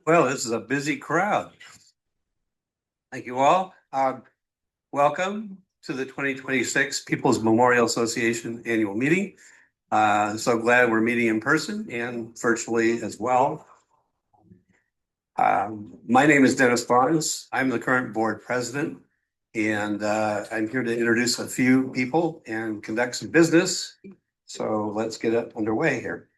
Well, this is a busy crowd. Thank you all. Welcome to the 2026 People's Memorial Association Annual Meeting. So glad we're meeting in person and virtually as well. My name is Dennis Barnes. I'm the current board president, and I'm here to introduce a few people and conduct some business. So let's get it underway here.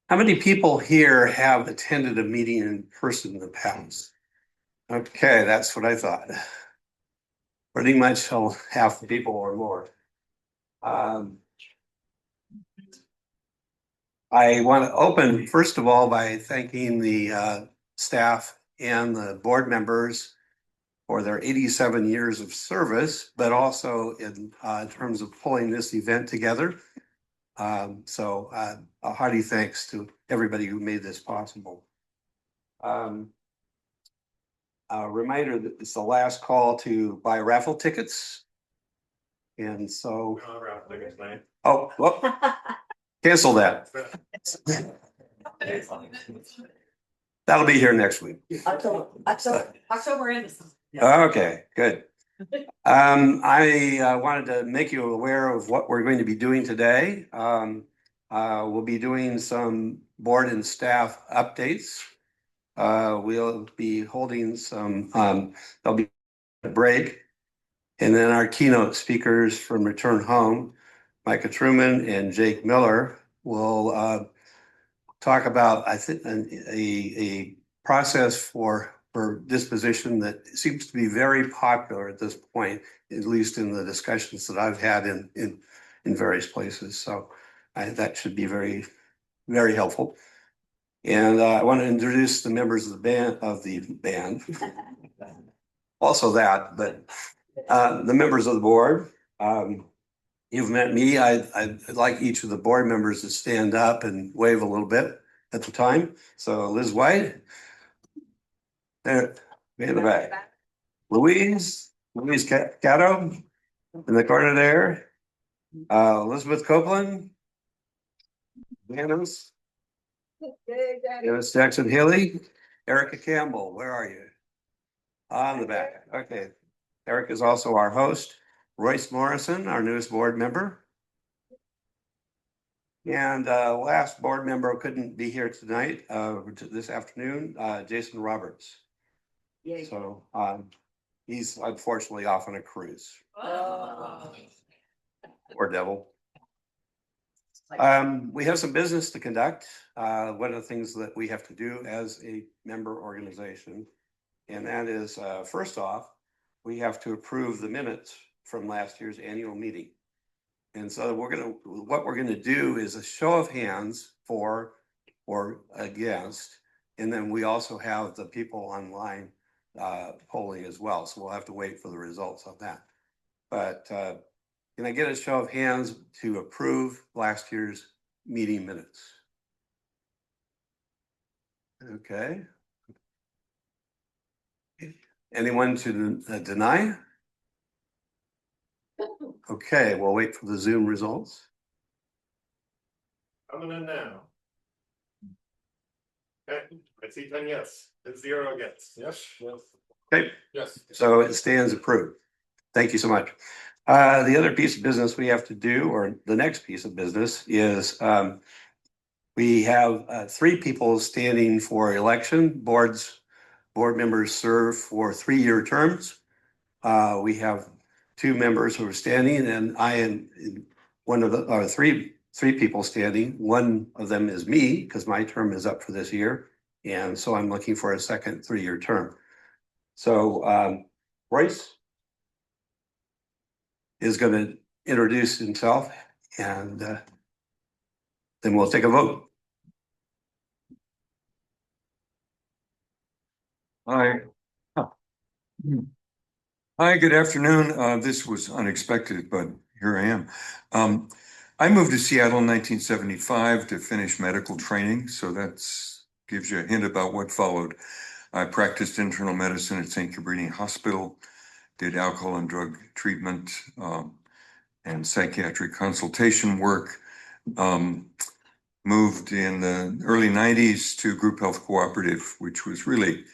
How many people here have attended a meeting in person in the past? Okay, that's what I thought. Pretty much half the people or more. I want to open, first of all, by thanking the staff and the board members for their 87 years of service, but also in terms of pulling this event together. So a hearty thanks to everybody who made this possible. A reminder that it's the last call to buy raffle tickets. And so, oh, whoop, cancel that. That'll be here next week. October end. Okay, good. I wanted to make you aware of what we're going to be doing today. We'll be doing some board and staff updates. We'll be holding some, there'll be a break. And then our keynote speakers from Return Home, Micah Truman and Jake Miller, will talk about, I think, a process for disposition that seems to be very popular at this point, at least in the discussions that I've had in various places. So that should be very, very helpful. And I want to introduce the members of the band. Also that, but the members of the board. You've met me. I'd like each of the board members to stand up and wave a little bit at the time. So Liz White, there, in the back. Louise Gatto in the corner there. Elizabeth Copeland. Dennis Jackson Haley. Erica Campbell, where are you? On the back. Okay. Eric is also our host. Royce Morrison, our newest board member. And last board member who couldn't be here tonight, this afternoon, Jason Roberts. Yay. So he's unfortunately off on a cruise. Oh. Poor devil. We have some business to conduct. One of the things that we have to do as a member organization, and that is, first off, we have to approve the minutes from last year's annual meeting. And so what we're gonna do is a show of hands for or against, and then we also have the people online polling as well. So we'll have to wait for the results on that. But can I get a show of hands to approve last year's meeting minutes? Okay. Anyone to deny? Okay, we'll wait for the Zoom results. Coming in now. Okay, I see 10 yes, it's 0 against. Yes. Okay. Yes. So it stands approved. Thank you so much. The other piece of business we have to do, or the next piece of business, is we have 3 people standing for election. Board members serve for 3-year terms. We have 2 members who are standing, and I am one of the three people standing. One of them is me, because my term is up for this year, and so I'm looking for a second 3-year term. So Royce is going to introduce himself, and then we'll take a vote. Hi. Hi, good afternoon. This was unexpected, but here I am. I moved to Seattle in 1975 to finish medical training, so that gives you a hint about what followed. I practiced internal medicine at St. Cabrini Hospital, did alcohol and drug treatment and psychiatric consultation work. moved in the early 90s to Group Health Cooperative, which was really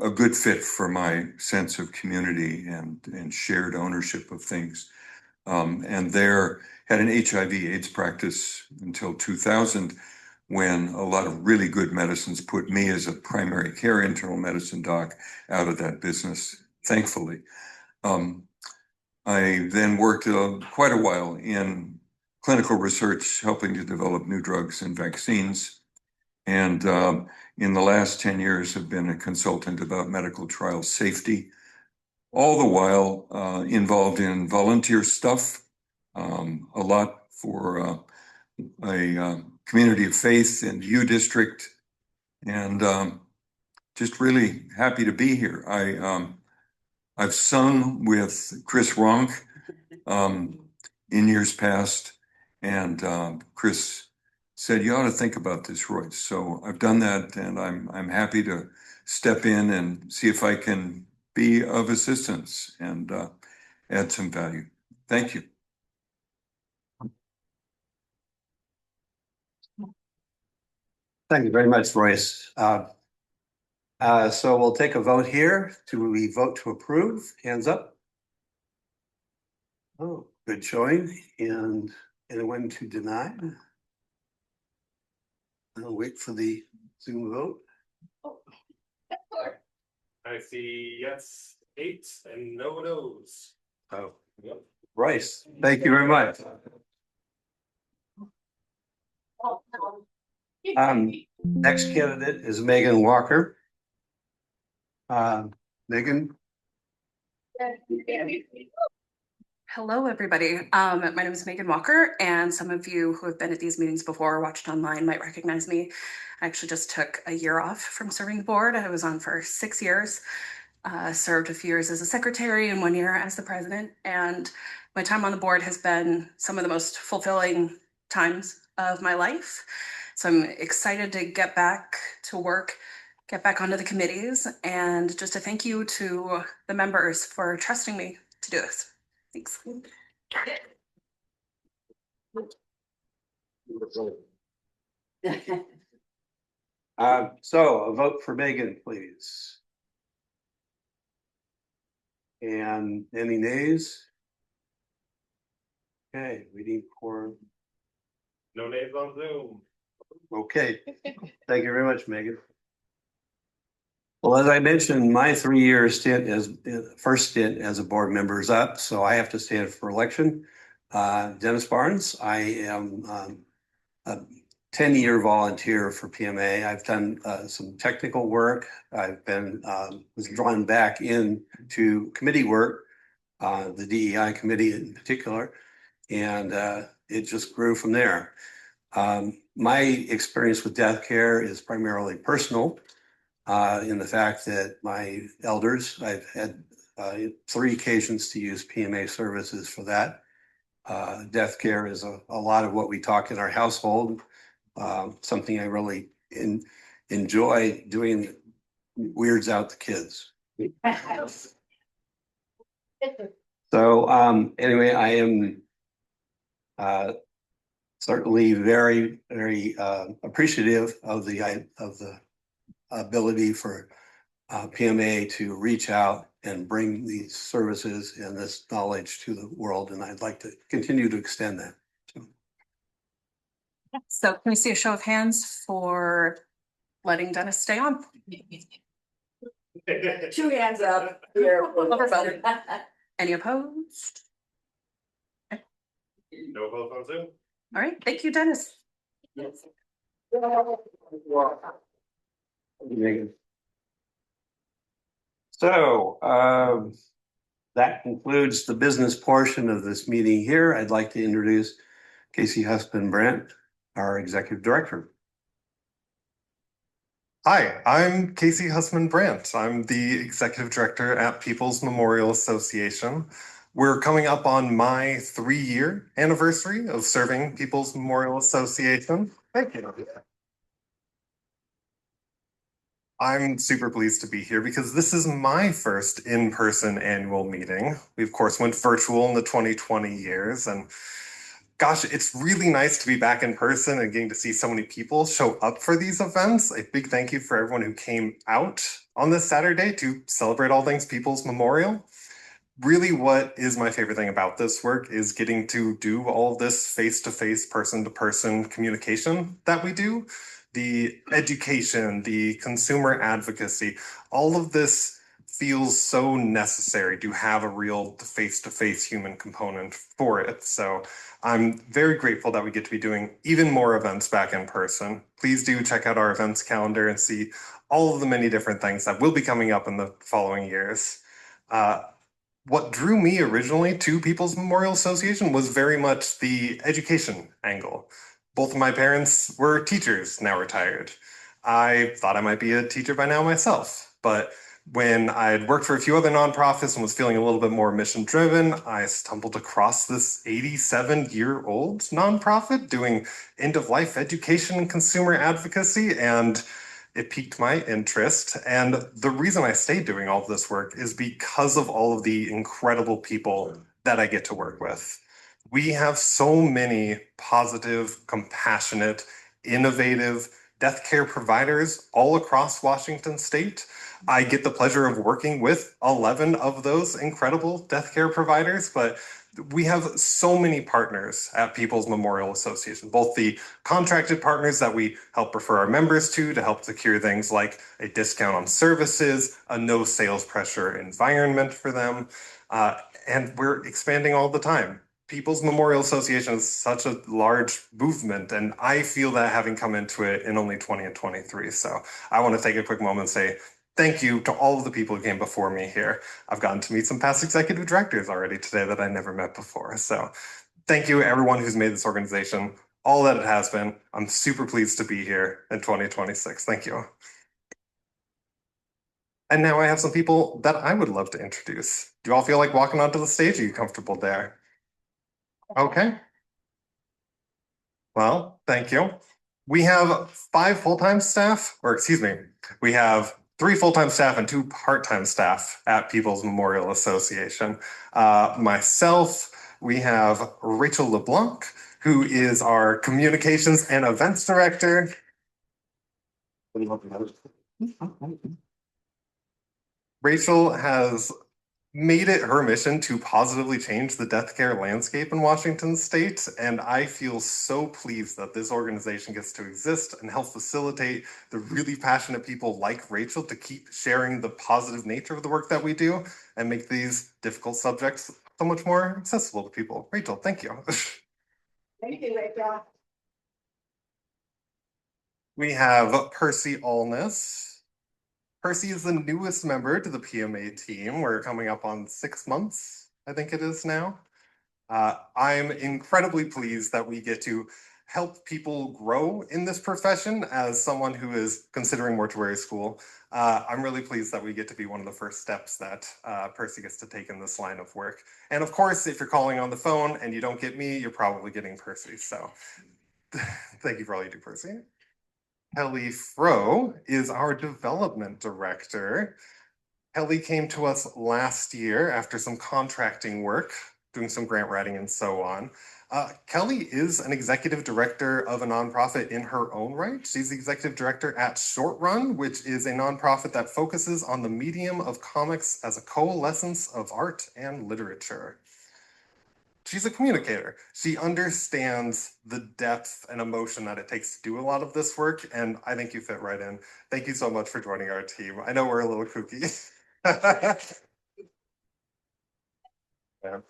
a good fit for my sense of community and shared ownership of things. And there had an HIV/AIDS practice until 2000, when a lot of really good medicines put me as a primary care internal medicine doc out of that business, thankfully. I then worked quite a while in clinical research, helping to develop new drugs and vaccines. And in the last 10 years, have been a consultant about medical trial safety, all the while involved in volunteer stuff, a lot for a community of faith in the U District, and just really happy to be here. I've sung with Chris Ronk in years past, and Chris said, "You ought to think about this, Royce." So I've done that, and I'm happy to step in and see if I can be of assistance and add some value. Thank you. Thank you very much, Royce. So we'll take a vote here. Do we vote to approve? Hands up. Oh, good showing. And anyone to deny? I'll wait for the Zoom vote. I see yes, 8 and no no's. Oh, Yep. Royce, thank you very much. Next candidate is Megan Walker. Megan, Hello, everybody. My name is Megan Walker, and some of you who have been at these meetings before or watched online might recognize me. I actually just took a year off from serving the board. I was on for 6 years, served a few years as a secretary and 1 year as the president. And my time on the board has been some of the most fulfilling times of my life. So I'm excited to get back to work, get back onto the committees, and just a thank you to the members for trusting me to do this. Thanks. so a vote for Megan, please. And any nays? Okay, we need for, No names on Zoom. okay. Thank you very much, Megan. Well, as I mentioned, my 3-year stint as first stint as a board member is up, so I have to stand for election. Dennis Barnes, I am a 10-year volunteer for PMA. I've done some technical work. I've been was drawn back into committee work, the DEI committee in particular, and it just grew from there. My experience with death care is primarily personal, in the fact that my elders, I've had 3 occasions to use PMA services for that. Death care is a lot of what we talk in our household, something I really enjoy doing, weirds out the kids. So anyway, I am certainly very, very appreciative of the ability for PMA to reach out and bring these services and this knowledge to the world, and I'd like to continue to extend that. So can we see a show of hands for letting Dennis stay on? 2 hands up here. Any opposed? No vote on Zoom. All right, thank you, Dennis. Megan. So that concludes the business portion of this meeting here. I'd like to introduce Casey Husband-Brandt, our executive director. Hi, I'm Casey Husband-Brandt. I'm the executive director at People's Memorial Association. We're coming up on my 3-year anniversary of serving People's Memorial Association. Thank you. I'm super pleased to be here because this is my first in-person annual meeting. We of course went virtual in the 2020 years, and Gosh, it's really nice to be back in person and getting to see so many people show up for these events. A big thank you for everyone who came out on this Saturday to celebrate all things People's Memorial. Really, what is my favorite thing about this work is getting to do all of this face-to-face, person-to-person communication that we do. The education, the consumer advocacy, all of this feels so necessary to have a real face-to-face human component for it. So I'm very grateful that we get to be doing even more events back in person. Please do check out our events calendar and see all of the many different things that will be coming up in the following years. What drew me originally to People's Memorial Association was very much the education angle. Both of my parents were teachers, now retired. I thought I might be a teacher by now myself, but when I had worked for a few other nonprofits and was feeling a little bit more mission driven, I stumbled across this 87-year-old nonprofit doing end of life education and consumer advocacy, and it piqued my interest. And the reason I stayed doing all of this work is because of all of the incredible people that I get to work with. We have so many positive, compassionate, innovative death care providers all across Washington state. I get the pleasure of working with 11 of those incredible death care providers, but we have so many partners at People's Memorial Association, both the contracted partners that we help refer our members to help secure things like a discount on services, a no sales pressure environment for them, and we're expanding all the time. People's Memorial Association is such a large movement, and I feel that having come into it in only 2023. So I want to take a quick moment and say thank you to all of the people who came before me here. I've gotten to meet some past executive directors already today that I never met before. So thank you everyone who's made this organization all that it has been. I'm super pleased to be here in 2026. Thank you. And now I have some people that I would love to introduce. Do you all feel like walking onto the stage? Are you comfortable there? Okay. Well, thank you. We have 5 full-time staff, or excuse me, we have 3 full-time staff and 2 part-time staff at People's Memorial Association. Myself, we have Rachel LeBlanc, who is our communications and events director. Rachel has made it her mission to positively change the death care landscape in Washington state, and I feel so pleased that this organization gets to exist and help facilitate the really passionate people like Rachel to keep sharing the positive nature of the work that we do and make these difficult subjects so much more accessible to people. Rachel, thank you. Thank you, Rachel. We have Percy Allness. Percy is the newest member to the PMA team. We're coming up on 6 months, I think it is now. I'm incredibly pleased that we get to help people grow in this profession as someone who is considering mortuary school. I'm really pleased that we get to be one of the first steps that Percy gets to take in this line of work. And of course, if you're calling on the phone and you don't get me, you're probably getting Percy. So thank you for all you do, Percy. Kelly Fro is our development director. Kelly came to us last year after some contracting work, doing some grant writing and so on. Kelly is an executive director of a nonprofit in her own right. She's the executive director at Short Run, which is a nonprofit that focuses on the medium of comics as a coalescence of art and literature. She's a communicator. She understands the depth and emotion that it takes to do a lot of this work, and I think you fit right in. Thank you so much for joining our team. I know we're a little kooky. Yeah.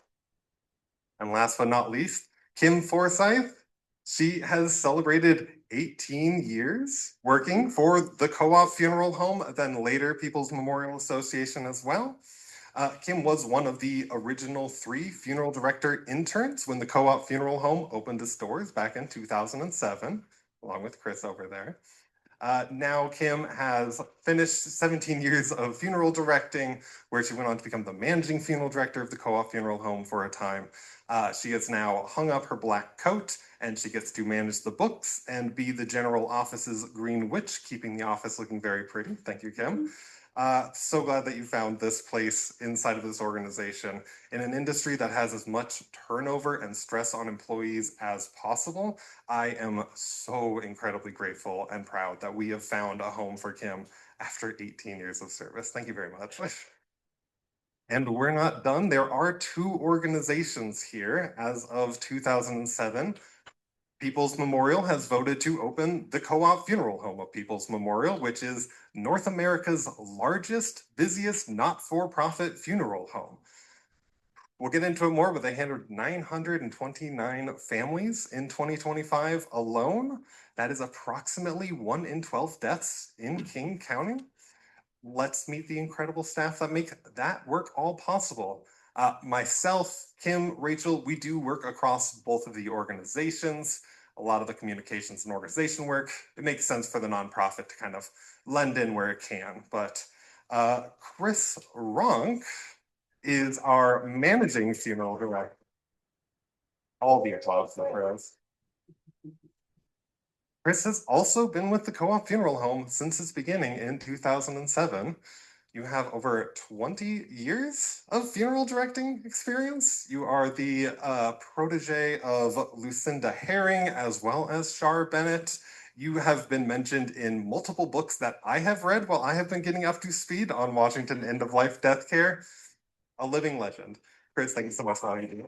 And last but not least, Kim Forsyth. She has celebrated 18 years working for the Co-op Funeral Home, then later People's Memorial Association as well. Kim was one of the original 3 funeral director interns when the Co-op Funeral Home opened its doors back in 2007, along with Chris over there. Now Kim has finished 17 years of funeral directing, where she went on to become the managing funeral director of the Co-op Funeral Home for a time. She has now hung up her black coat, and she gets to manage the books and be the general office's green witch, keeping the office looking very pretty. Thank you, Kim. So glad that you found this place inside of this organization in an industry that has as much turnover and stress on employees as possible. I am so incredibly grateful and proud that we have found a home for Kim after 18 years of service. Thank you very much. And we're not done. There are 2 organizations here as of 2007. People's Memorial has voted to open the Co-op Funeral Home of People's Memorial, which is North America's largest, busiest not-for-profit funeral home. We'll get into it more, but they handled 929 families in 2025 alone. That is approximately 1 in 12 deaths in King County. Let's meet the incredible staff that make that work all possible. Myself, Kim, Rachel, we do work across both of the organizations. A lot of the communications and organization work, it makes sense for the nonprofit to kind of lend in where it can. But Chris Ronk is our managing funeral director. All the applause that was. Chris has also been with the Co-op Funeral Home since its beginning in 2007. You have over 20 years of funeral directing experience. You are the protege of Lucinda Herring as well as Shar Bennett. You have been mentioned in multiple books that I have read while I have been getting up to speed on Washington End of Life Death Care. A living legend. Chris, thank you so much for all you do.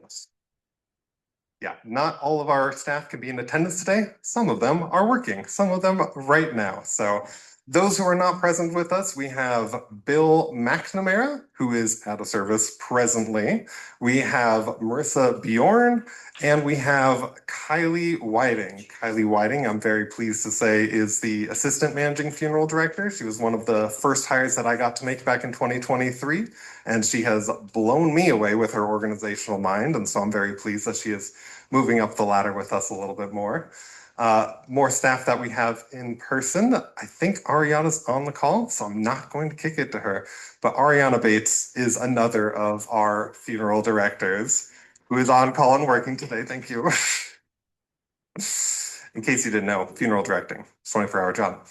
Yeah, not all of our staff can be in attendance today. Some of them are working, some of them right now. So those who are not present with us, we have Bill McNamara, who is out of service presently. We have Marissa Bjorn, and we have Kylie Whiting. Kylie Whiting, I'm very pleased to say, is the assistant managing funeral director. She was one of the first hires that I got to make back in 2023, and she has blown me away with her organizational mind. And so I'm very pleased that she is moving up the ladder with us a little bit more. More staff that we have in person. I think Ariana's on the call, so I'm not going to kick it to her. But Ariana Bates is another of our funeral directors who is on call and working today. Thank you. In case you didn't know, funeral directing, 24-hour job.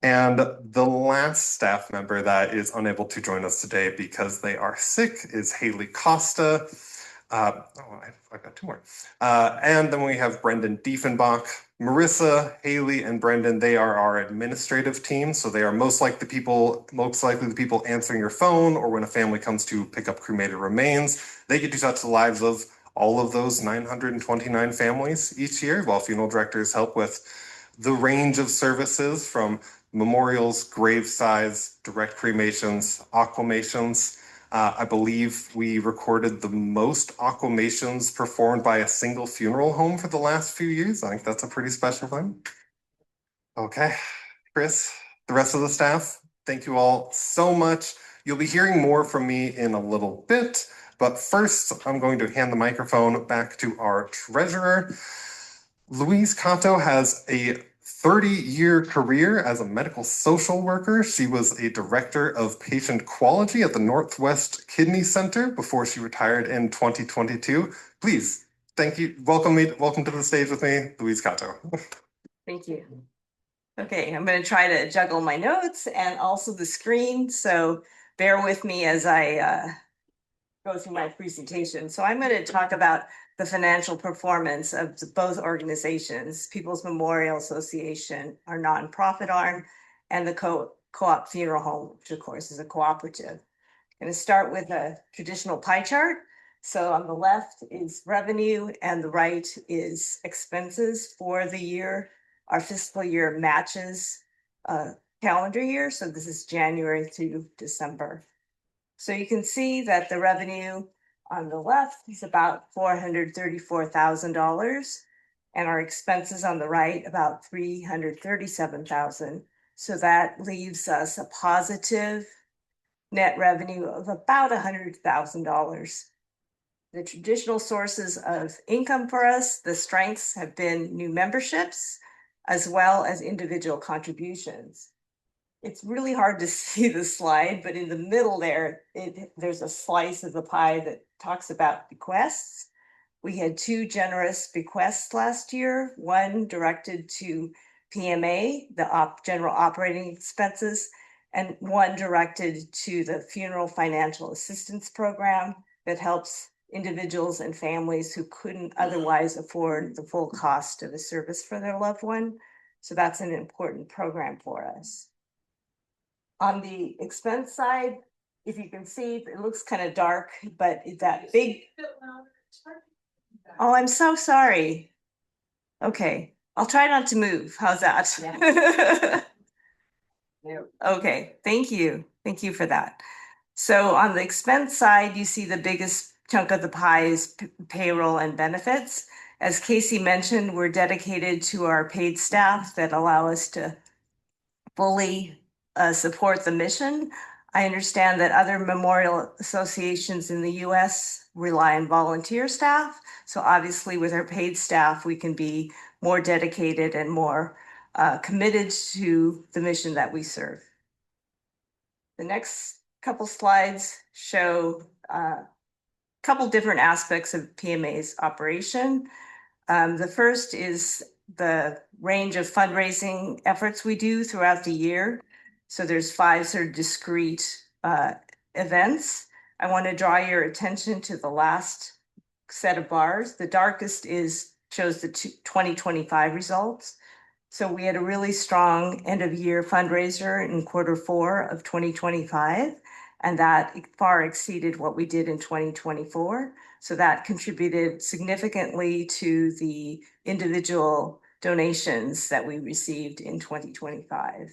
And the last staff member that is unable to join us today because they are sick is Haley Costa. I've got 2 more. And then we have Brendan Diefenbach. Marissa, Haley, and Brendan, they are our administrative team. So they are most likely the people answering your phone, or when a family comes to pick up cremated remains. They get to touch the lives of all of those 929 families each year, while funeral directors help with the range of services from memorials, gravesides, direct cremations, aquamations. I believe we recorded the most aquamations performed by a single funeral home for the last few years. I think that's a pretty special thing. Okay, Chris, the rest of the staff, thank you all so much. You'll be hearing more from me in a little bit, but first I'm going to hand the microphone back to our treasurer. Louise Cato has a 30-year career as a medical social worker. She was a director of patient quality at the Northwest Kidney Center before she retired in 2022. Please, thank you. Welcome to the stage with me, Louise Cato. Thank you. Okay, I'm going to try to juggle my notes and also the screen, so bear with me as I go through my presentation. So I'm going to talk about the financial performance of both organizations, People's Memorial Association, our nonprofit arm, and the Co-op Funeral Home, which of course is a cooperative. I'm going to start with a traditional pie chart. So on the left is revenue and the right is expenses for the year. Our fiscal year matches calendar year. So this is January to December. So you can see that the revenue on the left is about $434,000, and our expenses on the right about $337,000. So that leaves us a positive net revenue of about $100,000. The traditional sources of income for us, the strengths have been new memberships, as well as individual contributions. It's really hard to see the slide, but in the middle there's a slice of the pie that talks about bequests. We had 2 generous bequests last year, one directed to PMA, the general operating expenses, and one directed to the Funeral Financial Assistance Program that helps individuals and families who couldn't otherwise afford the full cost of a service for their loved one. So that's an important program for us. On the expense side, if you can see, it looks kind of dark, but that big. Oh, I'm so sorry. Okay, I'll try not to move. How's that? Okay, thank you. Thank you for that. So on the expense side, you see the biggest chunk of the pie is payroll and benefits. As Casey mentioned, we're dedicated to our paid staff that allow us to fully support the mission. I understand that other memorial associations in the US rely on volunteer staff. So obviously with our paid staff, we can be more dedicated and more committed to the mission that we serve. The next couple slides show a couple different aspects of PMA's operation. The first is the range of fundraising efforts we do throughout the year. So there's 5 sort of discrete events. I want to draw your attention to the last set of bars. The darkest shows the 2025 results. So we had a really strong end of year fundraiser in Q4 of 2025, and that far exceeded what we did in 2024. So that contributed significantly to the individual donations that we received in 2025.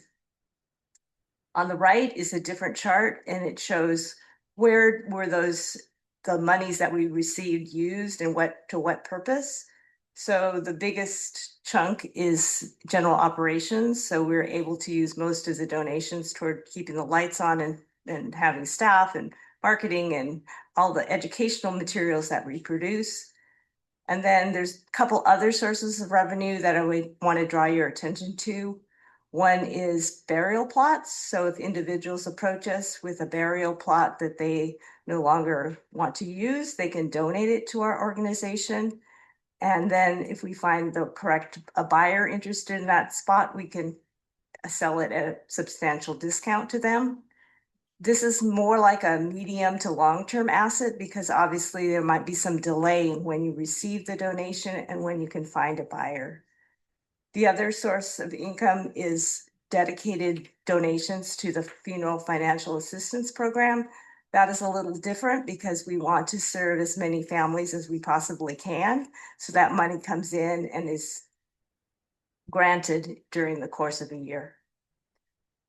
On the right is a different chart, and it shows where were the monies that we received used and to what purpose. So the biggest chunk is general operations. So we were able to use most of the donations toward keeping the lights on and having staff and marketing and all the educational materials that we produce. And then there's a couple other sources of revenue that I would want to draw your attention to. One is burial plots. So if individuals approach us with a burial plot that they no longer want to use, they can donate it to our organization. And then if we find a buyer interested in that spot, we can sell it at a substantial discount to them. This is more like a medium to long-term asset because obviously there might be some delay in when you receive the donation and when you can find a buyer. The other source of income is dedicated donations to the Funeral Financial Assistance Program. That is a little different because we want to serve as many families as we possibly can. So that money comes in and is granted during the course of a year.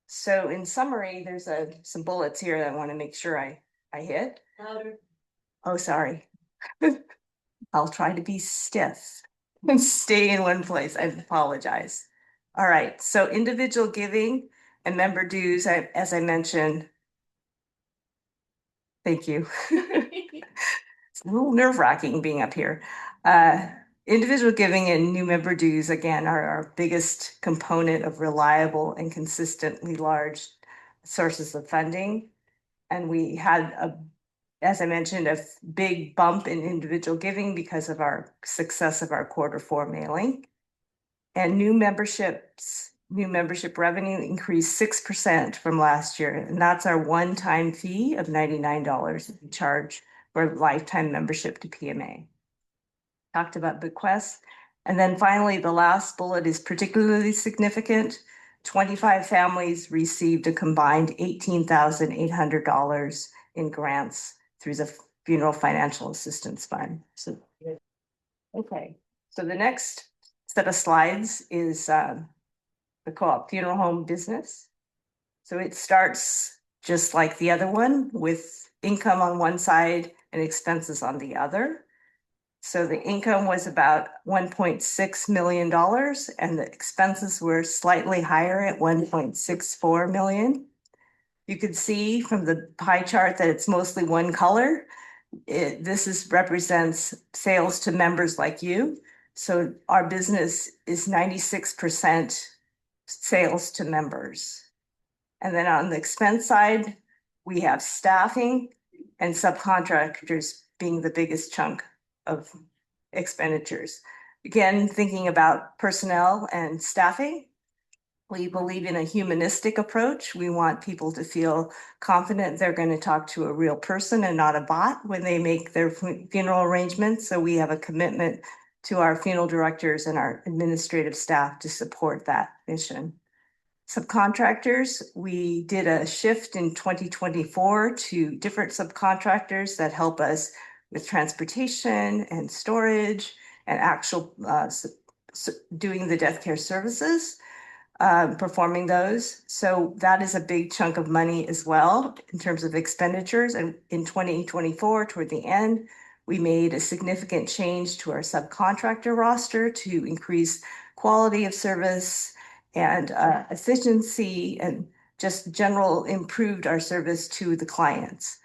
So in summary, there's some bullets here that I want to make sure I hit. Louder. Oh, sorry. I'll try to be stiff and stay in one place. I apologize. All right. So individual giving and member dues, as I mentioned. Thank you. It's a little nerve-wracking being up here. Individual giving and new member dues, again, are our biggest component of reliable and consistently large sources of funding. And we had, as I mentioned, a big bump in individual giving because of our success of our Q4 mailing. And new membership revenue increased 6% from last year. And that's our one-time fee of $99 we charge for lifetime membership to PMA. Talked about bequests. And then finally, the last bullet is particularly significant. 25 families received a combined $18,800 in grants through the Funeral Financial Assistance Fund. So, okay. So the next set of slides is the co-op funeral home business. So it starts just like the other one with income on one side and expenses on the other. So the income was about $1.6 million and the expenses were slightly higher at $1.64 million. You could see from the pie chart that it's mostly one color. This represents sales to members like you. So our business is 96% sales to members. And then on the expense side, we have staffing and subcontractors being the biggest chunk of expenditures. Again, thinking about personnel and staffing, We believe in a humanistic approach. We want people to feel confident they're going to talk to a real person and not a bot when they make their funeral arrangements. So we have a commitment to our funeral directors and our administrative staff to support that mission. Subcontractors, we did a shift in 2024 to different subcontractors that help us with transportation and storage and actual doing the death care services, performing those. So that is a big chunk of money as well in terms of expenditures. And in 2024, toward the end, we made a significant change to our subcontractor roster to increase quality of service and efficiency, and just general improved our service to the clients.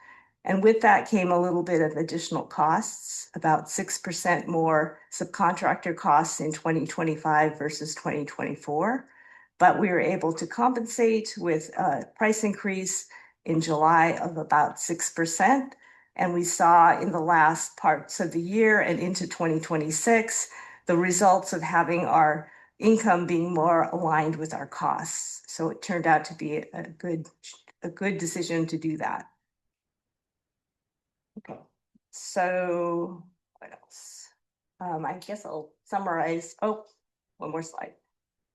And with that came a little bit of additional costs, about 6% more subcontractor costs in 2025 versus 2024. But we were able to compensate with a price increase in July of about 6%. And we saw in the last parts of the year and into 2026, the results of having our income being more aligned with our costs. So it turned out to be a good decision to do that. Okay, so what else? I guess I'll summarize. Oh, one more slide.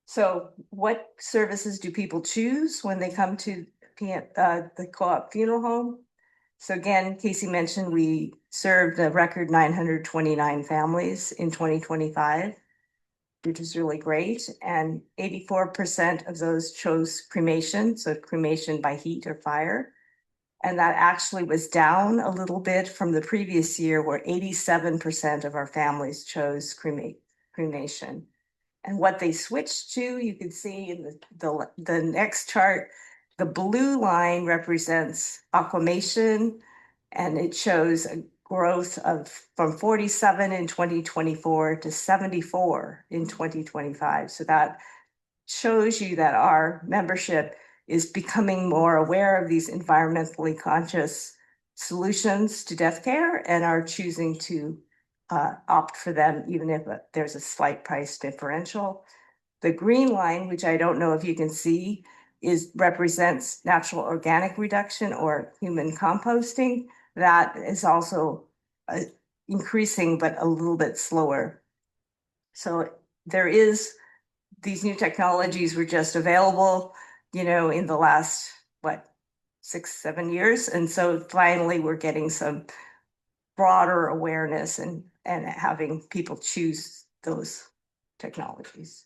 So what services do people choose when they come to the co-op funeral home? So again, Casey mentioned we served a record 929 families in 2025, which is really great. And 84% of those chose cremation, so cremation by heat or fire. And that actually was down a little bit from the previous year, where 87% of our families chose cremation. And what they switched to, you can see in the next chart, the blue line represents aquamation, and it shows a growth of from 47 in 2024 to 74 in 2025. So that shows you that our membership is becoming more aware of these environmentally conscious solutions to death care and are choosing to opt for them, even if there's a slight price differential. The green line, which I don't know if you can see, represents natural organic reduction or human composting. That is also increasing, but a little bit slower. So there is, these new technologies were just available, in the last, 6-7 years. And so finally we're getting some broader awareness and having people choose those technologies.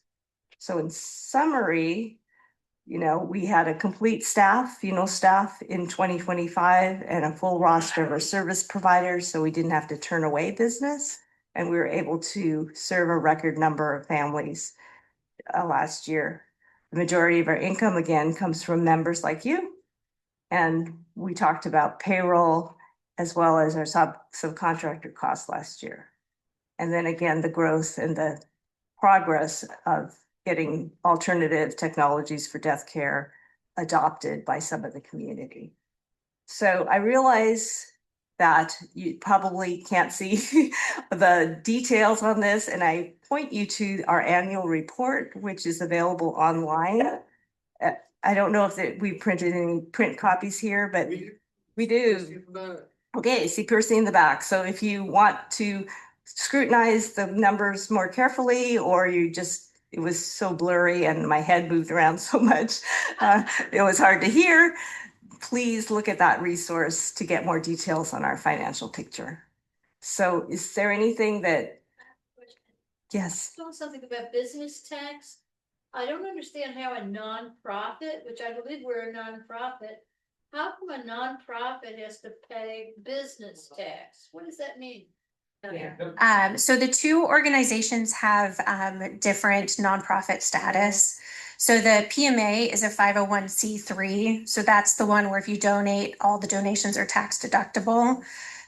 So in summary, we had a complete staff, staff in 2025 and a full roster of our service providers. So we didn't have to turn away business, and we were able to serve a record number of families last year. The majority of our income, again, comes from members like you. And we talked about payroll as well as our subcontractor costs last year. And then again, the growth and the progress of getting alternative technologies for death care adopted by some of the community. So I realize that you probably can't see the details on this, and I point you to our annual report, which is available online. I don't know if we printed any print copies here, but we do. Okay, see Percy in the back. So if you want to scrutinize the numbers more carefully, or it was so blurry and my head moved around so much, it was hard to hear, please look at that resource to get more details on our financial picture. So is there anything that, yes? Something about business tax. I don't understand how a nonprofit, which I believe we're a nonprofit, how come a nonprofit has to pay business tax? What does that mean? So the two organizations have different nonprofit status. So the PMA is a 501c3. So that's the one where if you donate, all the donations are tax deductible.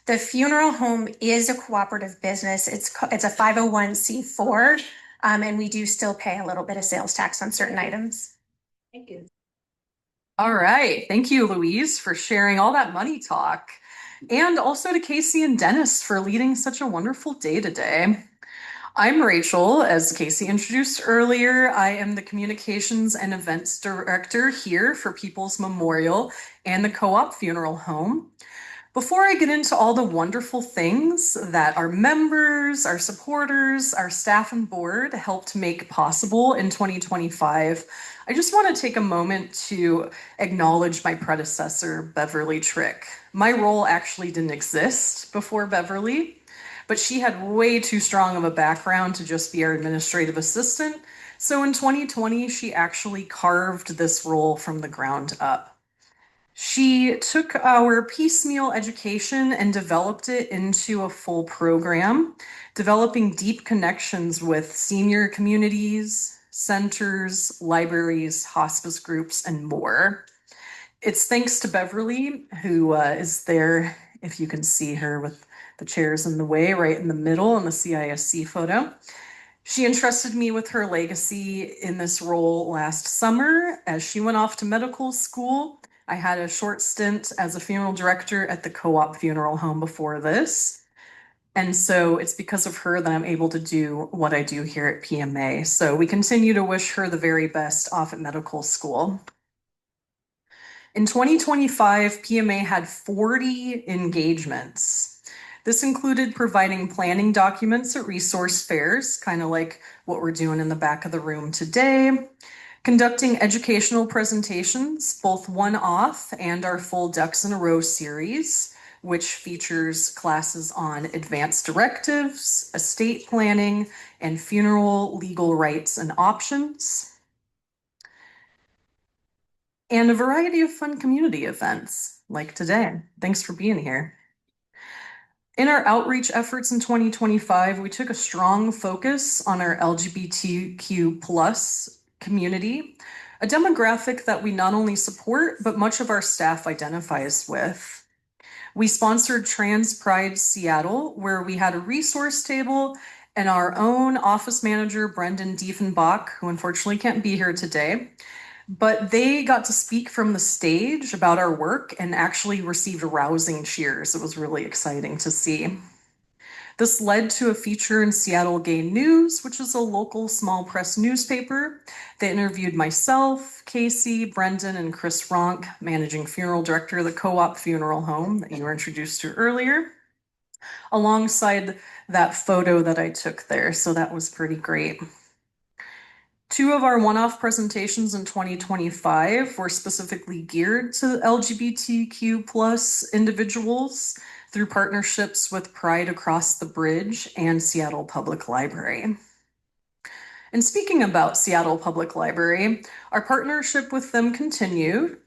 The funeral home is a cooperative business. It's a 501c4, and we do still pay a little bit of sales tax on certain items. Thank you. All right. Thank you, Louise, for sharing all that money talk. And also to Casey and Dennis for leading such a wonderful day today. I'm Rachel, as Casey introduced earlier. I am the Communications and Events Director here for People's Memorial and the Co-op Funeral Home. Before I get into all the wonderful things that our members, our supporters, our staff and board helped make possible in 2025, I just want to take a moment to acknowledge my predecessor, Beverly Trick. My role actually didn't exist before Beverly, but she had way too strong of a background to just be our administrative assistant. So in 2020, she actually carved this role from the ground up. She took our piecemeal education and developed it into a full program, developing deep connections with senior communities, centers, libraries, hospice groups, and more. It's thanks to Beverly, who is there, if you can see her with the chairs in the way, right in the middle in the CISC photo. She entrusted me with her legacy in this role last summer as she went off to medical school. I had a short stint as a funeral director at the Co-op Funeral Home before this. And so it's because of her that I'm able to do what I do here at PMA. So we continue to wish her the very best off at medical school. In 2025, PMA had 40 engagements. This included providing planning documents at resource fairs, kind of like what we're doing in the back of the room today, conducting educational presentations, both one-off and our full Ducks in a Row series, which features classes on advanced directives, estate planning, and funeral legal rights and options, and a variety of fun community events like today. Thanks for being here. In our outreach efforts in 2025, we took a strong focus on our LGBTQ plus community, a demographic that we not only support, but much of our staff identifies with. We sponsored Trans Pride Seattle, where we had a resource table and our own office manager, Brendan Diefenbach, who unfortunately can't be here today, but they got to speak from the stage about our work and actually received rousing cheers. It was really exciting to see. This led to a feature in Seattle Gay News, which is a local small press newspaper. They interviewed myself, Casey, Brendan, and Chris Ronk, managing funeral director of the Co-op Funeral Home that you were introduced to earlier, alongside that photo that I took there. So that was pretty great. Two of our one-off presentations in 2025 were specifically geared to LGBTQ plus individuals through partnerships with Pride Across the Bridge and Seattle Public Library. And speaking about Seattle Public Library, our partnership with them continued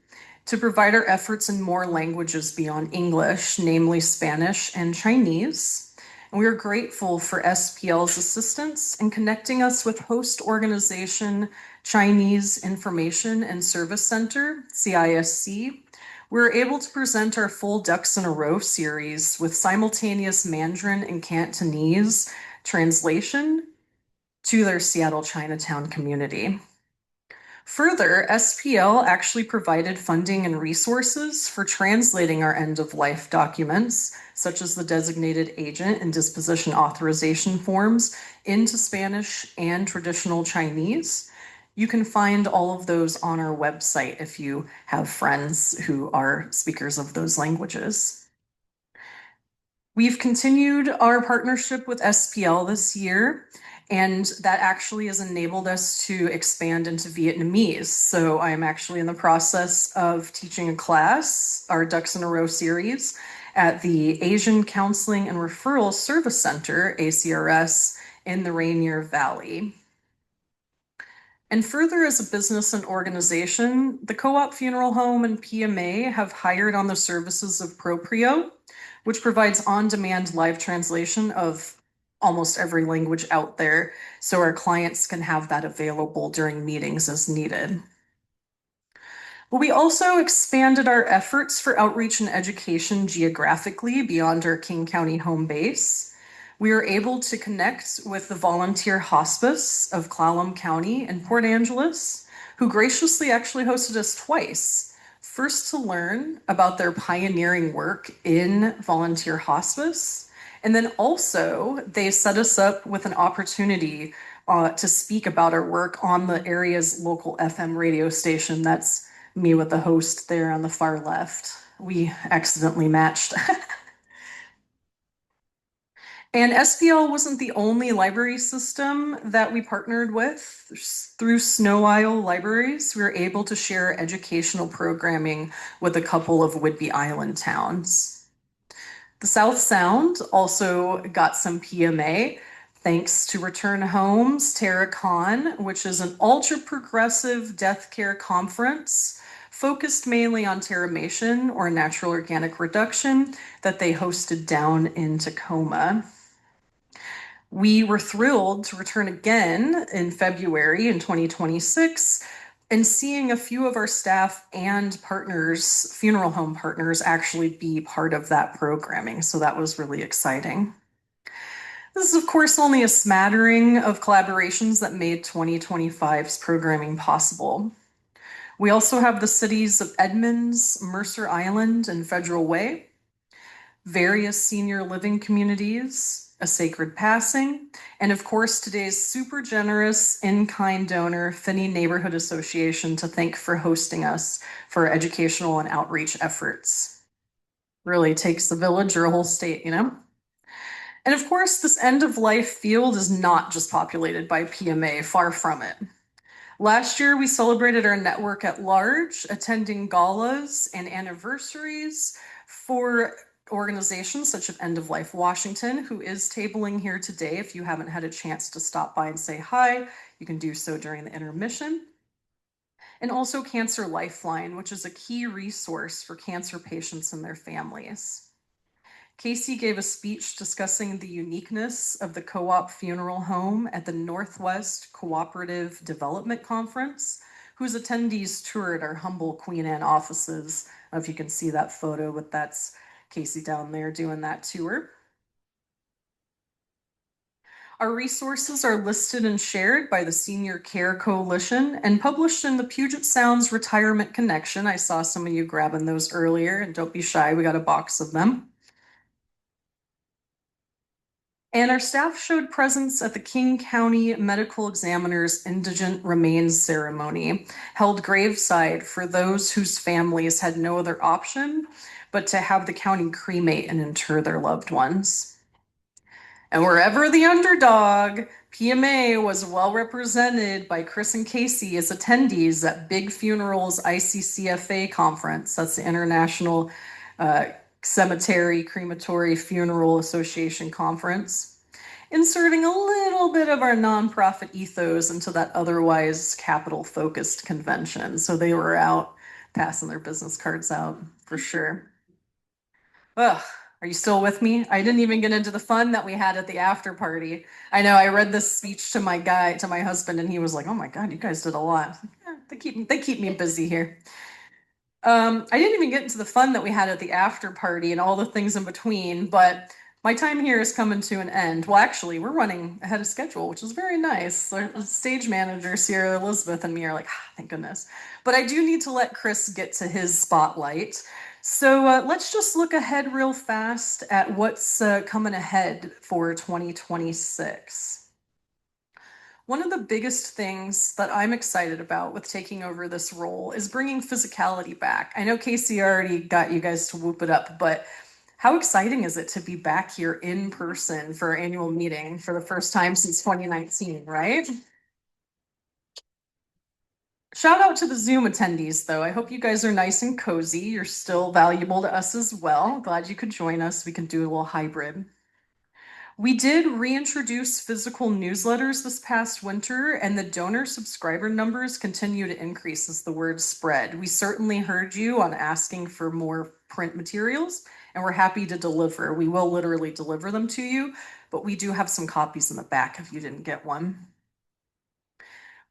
to provide our efforts in more languages beyond English, namely Spanish and Chinese. And we are grateful for SPL's assistance in connecting us with host organization Chinese Information and Service Center, CISC. We were able to present our full Ducks in a Row series with simultaneous Mandarin and Cantonese translation to their Seattle Chinatown community. Further, SPL actually provided funding and resources for translating our end-of-life documents, such as the designated agent and disposition authorization forms, into Spanish and traditional Chinese. You can find all of those on our website if you have friends who are speakers of those languages. We've continued our partnership with SPL this year, and that actually has enabled us to expand into Vietnamese. So I'm actually in the process of teaching a class, our Ducks in a Row series, at the Asian Counseling and Referral Service Center, ACRS, in the Rainier Valley. And further, as a business and organization, the Co-op Funeral Home and PMA have hired on the services of Proprio, which provides on-demand live translation of almost every language out there, so our clients can have that available during meetings as needed. But we also expanded our efforts for outreach and education geographically beyond our King County home base. We were able to connect with the volunteer hospice of Clallam County in Port Angeles, who graciously actually hosted us twice. First to learn about their pioneering work in volunteer hospice, And then also, they set us up with an opportunity to speak about our work on the area's local FM radio station. That's me with the host there on the far left. We accidentally matched. And SPL wasn't the only library system that we partnered with. Through Snow Isle Libraries, we were able to share educational programming with a couple of Whidbey Island towns. The South Sound also got some PMA thanks to Return Home's TerraCon, which is an ultra-progressive death care conference focused mainly on terramation or natural organic reduction that they hosted down in Tacoma. We were thrilled to return again in February in 2026 and seeing a few of our staff and partners, funeral home partners, actually be part of that programming. So that was really exciting. This is, of course, only a smattering of collaborations that made 2025's programming possible. We also have the cities of Edmonds, Mercer Island, and Federal Way, various senior living communities, a sacred passing, and of course, today's super generous in-kind donor, Finney Neighborhood Association, to thank for hosting us for our educational and outreach efforts. Really takes the village or a whole state, you know? And of course, this end of life field is not just populated by PMA, far from it. Last year, we celebrated our network at large, attending galas and anniversaries for organizations such as End of Life Washington, who is tabling here today. If you haven't had a chance to stop by and say hi, you can do so during the intermission. And also Cancer Lifeline, which is a key resource for cancer patients and their families. Casey gave a speech discussing the uniqueness of the co-op funeral home at the Northwest Cooperative Development Conference, whose attendees toured our humble Queen Anne offices. I don't know if you can see that photo, but that's Casey down there doing that tour. Our resources are listed and shared by the Senior Care Coalition and published in the Puget Sound's Retirement Connection. I saw some of you grabbing those earlier, and don't be shy, we got a box of them. And our staff showed presence at the King County Medical Examiner's Indigent Remains Ceremony, held graveside for those whose families had no other option but to have the county cremate and inter their loved ones. And wherever the underdog, PMA was well represented by Chris and Casey as attendees at Big Funerals ICCFA conference. That's the International Cemetery Crematory Funeral Association conference, inserting a little bit of our nonprofit ethos into that otherwise capital focused convention. So they were out passing their business cards out for sure. Ugh, are you still with me? I didn't even get into the fun that we had at the after party. I know I read this speech to my husband, and he was like, "Oh my God, you guys did a lot." Yeah, they keep me busy here. I didn't even get into the fun that we had at the after party and all the things in between, but my time here is coming to an end. Well, actually, we're running ahead of schedule, which is very nice. The stage managers here, Elizabeth and me, are like, thank goodness. But I do need to let Chris get to his spotlight. So let's just look ahead real fast at what's coming ahead for 2026. One of the biggest things that I'm excited about with taking over this role is bringing physicality back. I know Casey already got you guys to whoop it up, but how exciting is it to be back here in person for our annual meeting for the first time since 2019, right? Shout out to the Zoom attendees, though. I hope you guys are nice and cozy. You're still valuable to us as well. Glad you could join us. We can do a little hybrid. We did reintroduce physical newsletters this past winter, and the donor subscriber numbers continue to increase as the word spread. We certainly heard you on asking for more print materials, and we're happy to deliver. We will literally deliver them to you, but we do have some copies in the back if you didn't get one.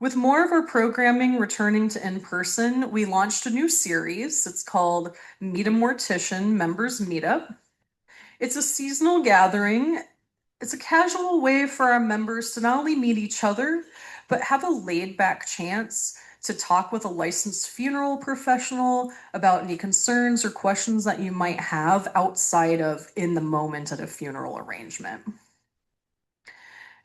With more of our programming returning to in-person, we launched a new series. It's called Meet a Mortician Members Meetup. It's a seasonal gathering. It's a casual way for our members to not only meet each other, but have a laid back chance to talk with a licensed funeral professional about any concerns or questions that you might have outside of in the moment at a funeral arrangement.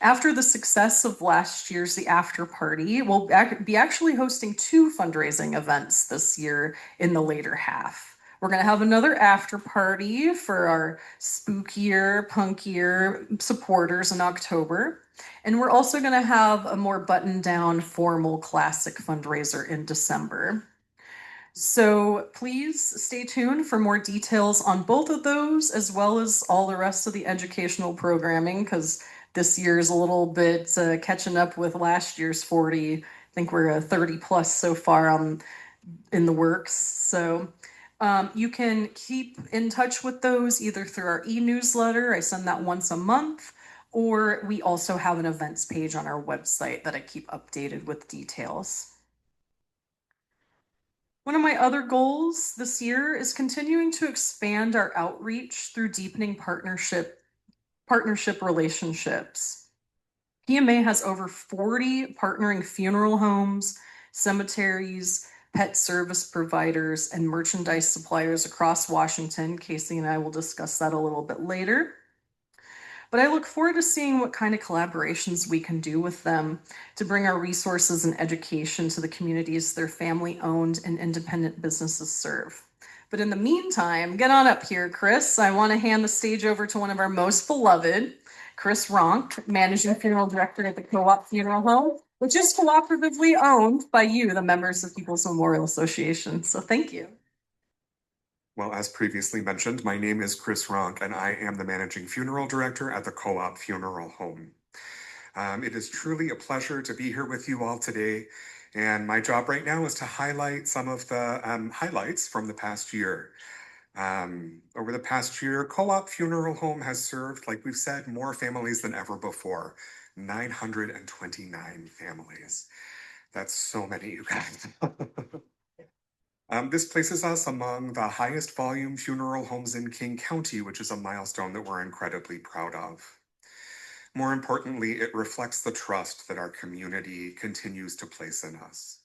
After the success of last year's The After Party, we'll be actually hosting 2 fundraising events this year in the later half. We're going to have another after party for our spookier, punkier supporters in October. And we're also going to have a more buttoned down, formal classic fundraiser in December. So please stay tuned for more details on both of those, as well as all the rest of the educational programming, because this year's a little bit catching up with last year's 40. I think we're 30 plus so far in the works. So you can keep in touch with those either through our e-newsletter. I send that once a month, or we also have an events page on our website that I keep updated with details. One of my other goals this year is continuing to expand our outreach through deepening partnership relationships. PMA has over 40 partnering funeral homes, cemeteries, pet service providers, and merchandise suppliers across Washington. Casey and I will discuss that a little bit later. But I look forward to seeing what kind of collaborations we can do with them to bring our resources and education to the communities their family-owned and independent businesses serve. But in the meantime, get on up here, Chris. I want to hand the stage over to one of our most beloved, Chris Ronk, Managing Funeral Director at the Co-op Funeral Home, which is cooperatively owned by you, the members of People's Memorial Association. So thank you. Well, as previously mentioned, my name is Chris Ronk, and I am the Managing Funeral Director at the Co-op Funeral Home. It is truly a pleasure to be here with you all today, and my job right now is to highlight some of the highlights from the past year. Over the past year, Co-op Funeral Home has served, like we've said, more families than ever before, 929 families. That's so many, you guys. This places us among the highest volume funeral homes in King County, which is a milestone that we're incredibly proud of. More importantly, it reflects the trust that our community continues to place in us.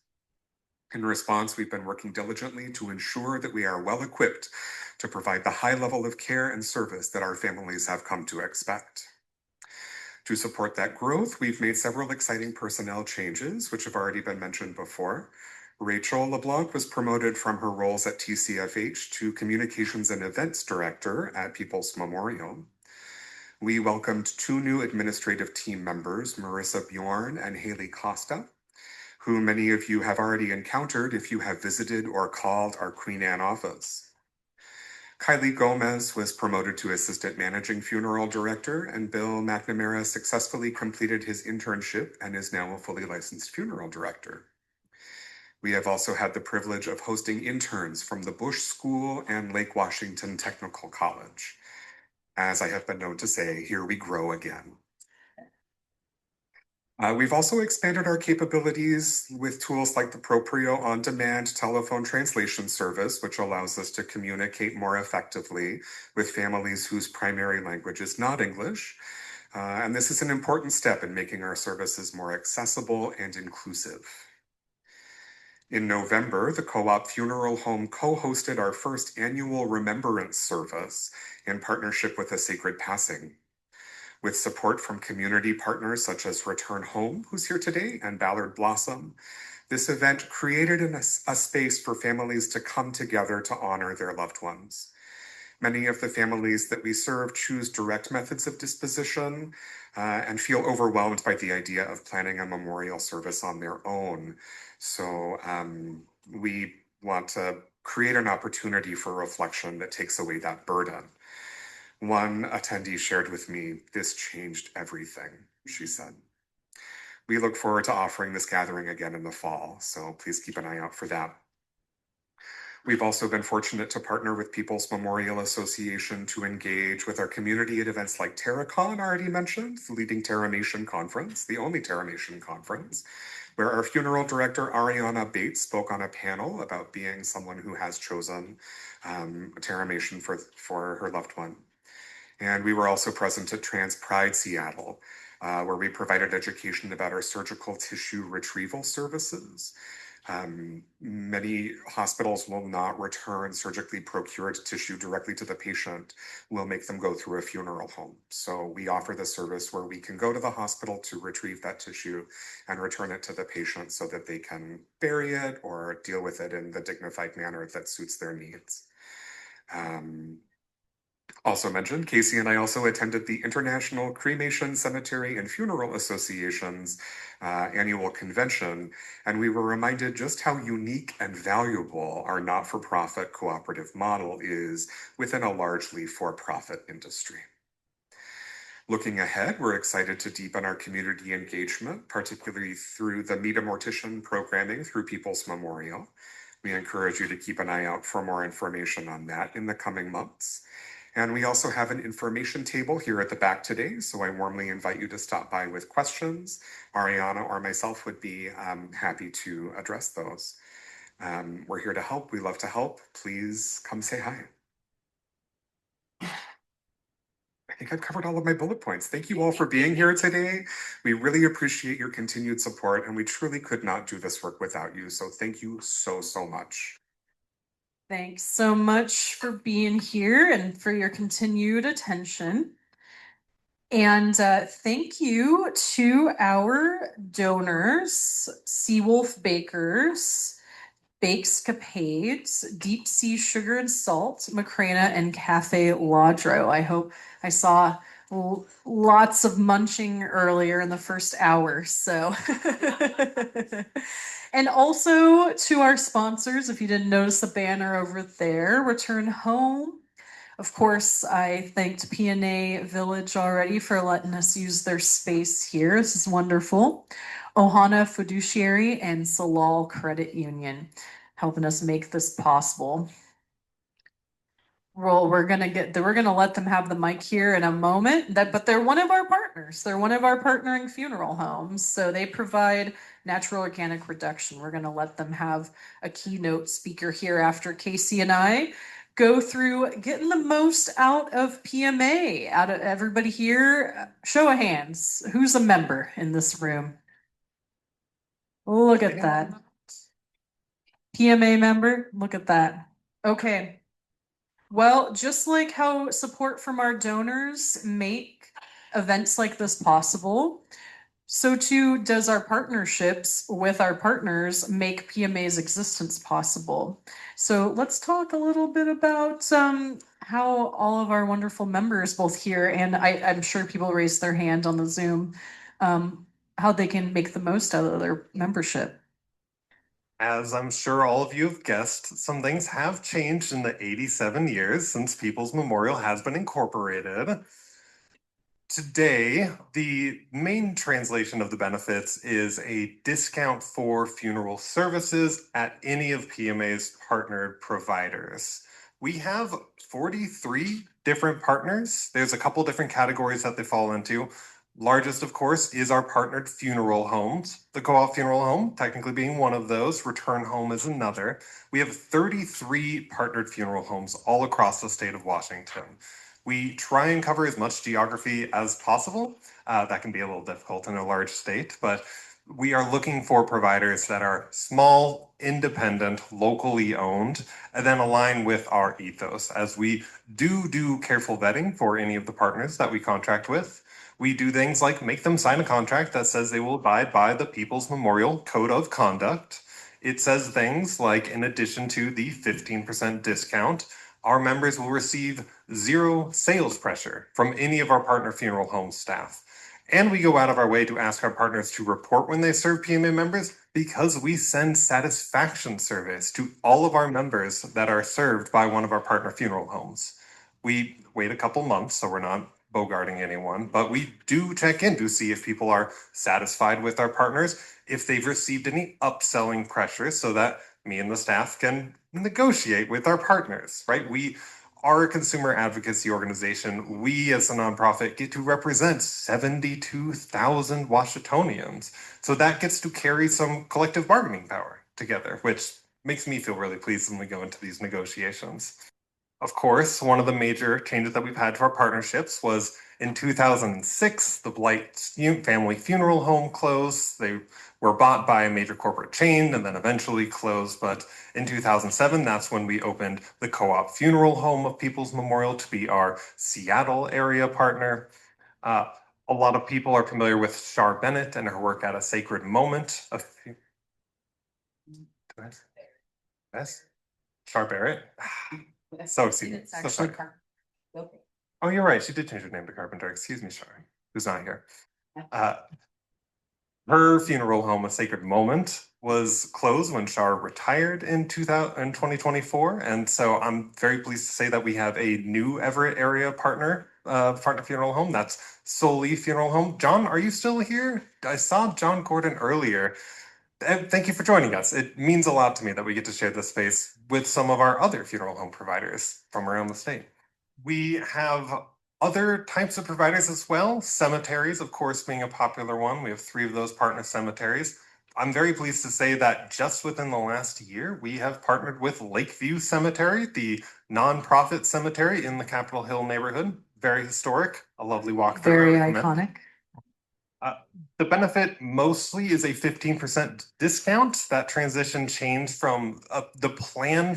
In response, we've been working diligently to ensure that we are well equipped to provide the high level of care and service that our families have come to expect. To support that growth, we've made several exciting personnel changes, which have already been mentioned before. Rachel LeBlanc was promoted from her roles at TCFH to Communications and Events Director at People's Memorial. We welcomed 2 new administrative team members, Marissa Bjorn and Haley Costa, who many of you have already encountered if you have visited or called our Queen Anne office. Kylie Gomez was promoted to Assistant Managing Funeral Director, and Bill McNamara successfully completed his internship and is now a fully licensed funeral director. We have also had the privilege of hosting interns from the Bush School and Lake Washington Technical College. As I have been known to say, here we grow again. We've also expanded our capabilities with tools like the Proprio on-demand telephone translation service, which allows us to communicate more effectively with families whose primary language is not English. And this is an important step in making our services more accessible and inclusive. In November, the Co-op Funeral Home co-hosted our first annual remembrance service in partnership with A Sacred Passing. With support from community partners such as Return Home, who's here today, and Ballard Blossom, this event created a space for families to come together to honor their loved ones. Many of the families that we serve choose direct methods of disposition and feel overwhelmed by the idea of planning a memorial service on their own. So we want to create an opportunity for reflection that takes away that burden. One attendee shared with me, "This changed everything," she said. We look forward to offering this gathering again in the fall, so please keep an eye out for that. We've also been fortunate to partner with People's Memorial Association to engage with our community at events like TerraCon, already mentioned, the leading terramation conference, the only terramation conference, where our funeral director, Ariana Bates, spoke on a panel about being someone who has chosen terramation for her loved one. And we were also present at Trans Pride Seattle, where we provided education about our surgical tissue retrieval services. Many hospitals will not return surgically procured tissue directly to the patient. We'll make them go through a funeral home. So we offer the service where we can go to the hospital to retrieve that tissue and return it to the patient so that they can bury it or deal with it in the dignified manner that suits their needs. Also mentioned, Casey and I also attended the International Cremation, Cemetery, and Funeral Association's annual convention, and we were reminded just how unique and valuable our not-for-profit cooperative model is within a largely for-profit industry. Looking ahead, we're excited to deepen our community engagement, particularly through the Meet a Mortician programming through People's Memorial. We encourage you to keep an eye out for more information on that in the coming months. And we also have an information table here at the back today, so I warmly invite you to stop by with questions. Ariana or myself would be happy to address those. We're here to help. We love to help. Please come say hi. I think I've covered all of my bullet points. Thank you all for being here today. We really appreciate your continued support, and we truly could not do this work without you. So thank you so, so much. Thanks so much for being here and for your continued attention. And thank you to our donors, Seawolf Bakers, Bakescapades, Deep Sea Sugar and Salt, Macrina, and Cafe Ladro. I hope I saw lots of munching earlier in the first hour. So, and also to our sponsors, if you didn't notice the banner over there, Return Home. Of course, I thanked P&A Village already for letting us use their space here. This is wonderful. Ohana Fiduciary and Salal Credit Union helping us make this possible. Well, we're gonna let them have the mic here in a moment. But they're one of our partners. They're one of our partnering funeral homes. So they provide natural organic reduction. We're gonna let them have a keynote speaker here after Casey and I go through getting the most out of PMA. Out of everybody here, show of hands. Who's a member in this room? Look at that. PMA member, look at that. Okay. Well, just like how support from our donors make events like this possible, so too does our partnerships with our partners make PMA's existence possible. So let's talk a little bit about how all of our wonderful members, both here and I'm sure people raise their hand on the Zoom, how they can make the most out of their membership. As I'm sure all of you have guessed, some things have changed in the 87 years since People's Memorial has been incorporated. Today, the main translation of the benefits is a discount for funeral services at any of PMA's partnered providers. We have 43 different partners. There's a couple different categories that they fall into. Largest, of course, is our partnered funeral homes. The Co-op Funeral Home, technically being one of those, Return Home is another. We have 33 partnered funeral homes all across the state of Washington. We try and cover as much geography as possible. That can be a little difficult in a large state, but we are looking for providers that are small, independent, locally owned, and then align with our ethos. As we do careful vetting for any of the partners that we contract with, we do things like make them sign a contract that says they will abide by the People's Memorial Code of Conduct. It says things like, in addition to the 15% discount, our members will receive zero sales pressure from any of our partner funeral home staff. And we go out of our way to ask our partners to report when they serve PMA members because we send satisfaction surveys to all of our members that are served by one of our partner funeral homes. We wait a couple months, so we're not bogarting anyone, but we do check in to see if people are satisfied with our partners, if they've received any upselling pressure so that me and the staff can negotiate with our partners, right? We are a consumer advocacy organization. We as a nonprofit get to represent 72,000 Washingtonians. So that gets to carry some collective bargaining power together, which makes me feel really pleased when we go into these negotiations. Of course, one of the major changes that we've had to our partnerships was in 2006, the Blight family funeral home closed. They were bought by a major corporate chain and then eventually closed. But in 2007, that's when we opened the Co-op Funeral Home of People's Memorial to be our Seattle area partner. A lot of people are familiar with Char Bennett and her work at A Sacred Moment. Yes? Char Barrett? So excited. It's So actually sorry. okay. Oh, you're right. She did change her name to Carpenter. Excuse me, Char, who's not here. Her funeral home, A Sacred Moment, was closed when Char retired in 2024. And so I'm very pleased to say that we have a new Everett area partner funeral home. That's Solely Funeral Home. John, are you still here? I saw John Gordon earlier. Thank you for joining us. It means a lot to me that we get to share this space with some of our other funeral home providers from around the state. We have other types of providers as well. Cemeteries, of course, being a popular one. We have 3 of those partner cemeteries. I'm very pleased to say that just within the last year, we have partnered with Lakeview Cemetery, the nonprofit cemetery in the Capitol Hill neighborhood. Very historic, a lovely walk. Very iconic. The benefit mostly is a 15% discount. That transition changed from the plan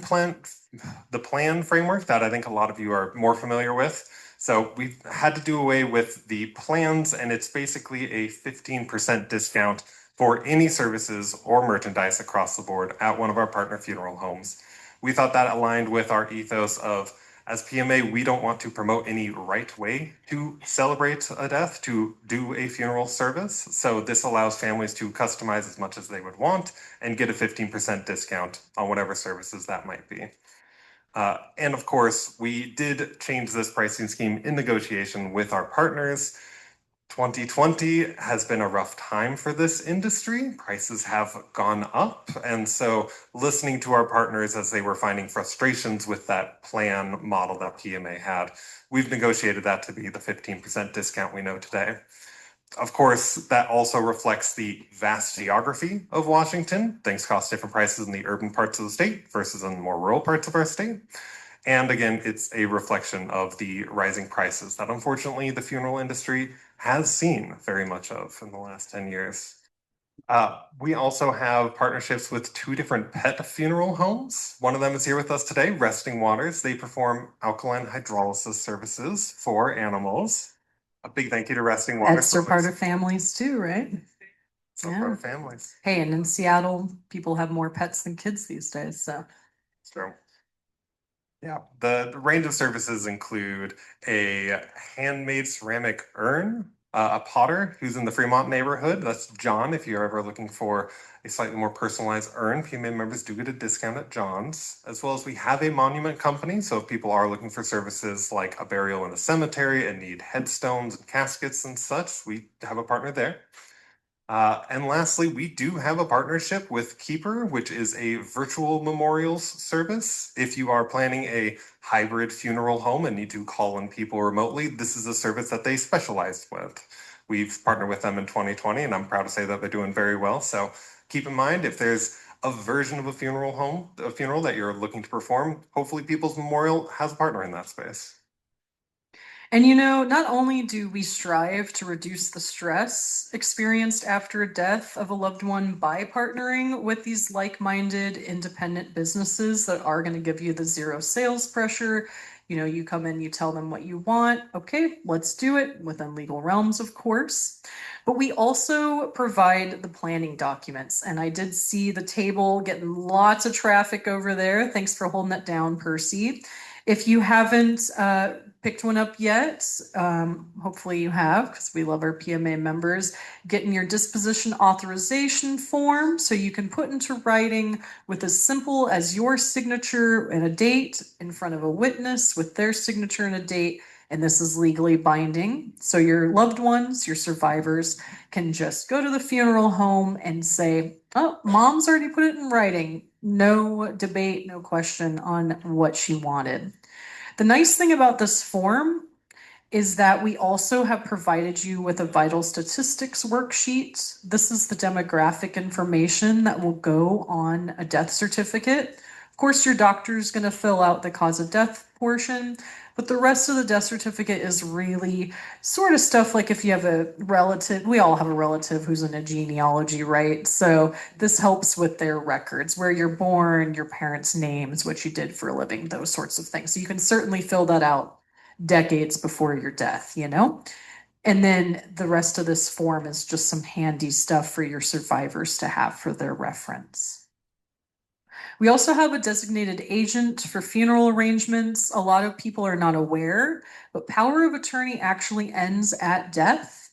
framework that I think a lot of you are more familiar with. So we've had to do away with the plans, and it's basically a 15% discount for any services or merchandise across the board at one of our partner funeral homes. We thought that aligned with our ethos of, as PMA, we don't want to promote any right way to celebrate a death, to do a funeral service. So this allows families to customize as much as they would want and get a 15% discount on whatever services that might be. And of course, we did change this pricing scheme in negotiation with our partners. 2020 has been a rough time for this industry. Prices have gone up. And so listening to our partners as they were finding frustrations with that plan model that PMA had, we've negotiated that to be the 15% discount we know today. Of course, that also reflects the vast geography of Washington. Things cost different prices in the urban parts of the state versus in the more rural parts of our state. And again, it's a reflection of the rising prices that unfortunately the funeral industry has seen very much of in the last 10 years. We also have partnerships with 2 different pet funeral homes. One of them is here with us today, Resting Waters. They perform alkaline hydrolysis services for animals. A big thank you to Resting Waters. Pets are part of families too, right? So part of families. Hey, and in Seattle, people have more pets than kids these days, so. It's true. Yeah, the range of services include a handmade ceramic urn, a potter who's in the Fremont neighborhood. That's John. If you're ever looking for a slightly more personalized urn, PMA members do get a discount at John's, as well as we have a monument company. So if people are looking for services like a burial in a cemetery and need headstones and caskets and such, we have a partner there. And lastly, we do have a partnership with Keeper, which is a virtual memorials service. If you are planning a hybrid funeral home and need to call in people remotely, this is a service that they specialize with. We've partnered with them in 2020, and I'm proud to say that they're doing very well. So keep in mind, if there's a version of a funeral that you're looking to perform, hopefully People's Memorial has a partner in that space. And you know, not only do we strive to reduce the stress experienced after a death of a loved one by partnering with these like-minded independent businesses that are going to give you the 0 sales pressure. You know, you come in, you tell them what you want. Okay, let's do it within legal realms, of course. But we also provide the planning documents. And I did see the table getting lots of traffic over there. Thanks for holding that down, Percy. If you haven't picked one up yet, hopefully you have, because we love our PMA members, getting your disposition authorization form so you can put into writing with as simple as your signature and a date in front of a witness with their signature and a date. And this is legally binding. So your loved ones, your survivors, can just go to the funeral home and say, oh, mom's already put it in writing. No debate, no question on what she wanted. The nice thing about this form is that we also have provided you with a vital statistics worksheet. This is the demographic information that will go on a death certificate. Of course, your doctor is going to fill out the cause of death portion, But the rest of the death certificate is really sort of stuff like if you have a relative, we all have a relative who's in a genealogy, right? So this helps with their records, where you're born, your parents' names, what you did for a living, those sorts of things. So you can certainly fill that out decades before your death, you know? And then the rest of this form is just some handy stuff for your survivors to have for their reference. We also have a designated agent for funeral arrangements. A lot of people are not aware, but power of attorney actually ends at death.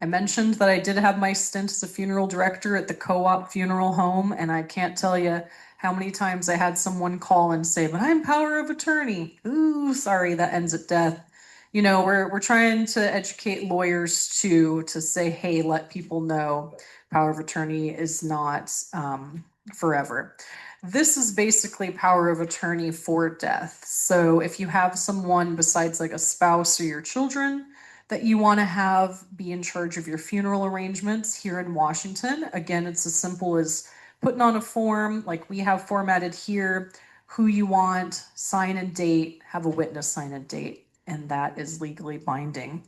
I mentioned that I did have my stint as a funeral director at the co-op funeral home, and I can't tell you how many times I had someone call and say, but I'm power of attorney. Ooh, sorry, that ends at death. You know, we're trying to educate lawyers to say, hey, let people know power of attorney is not forever. This is basically power of attorney for death. So if you have someone besides like a spouse or your children that you want to have be in charge of your funeral arrangements here in Washington, again, it's as simple as putting on a form like we have formatted here, who you want, sign and date, have a witness sign and date, and that is legally binding.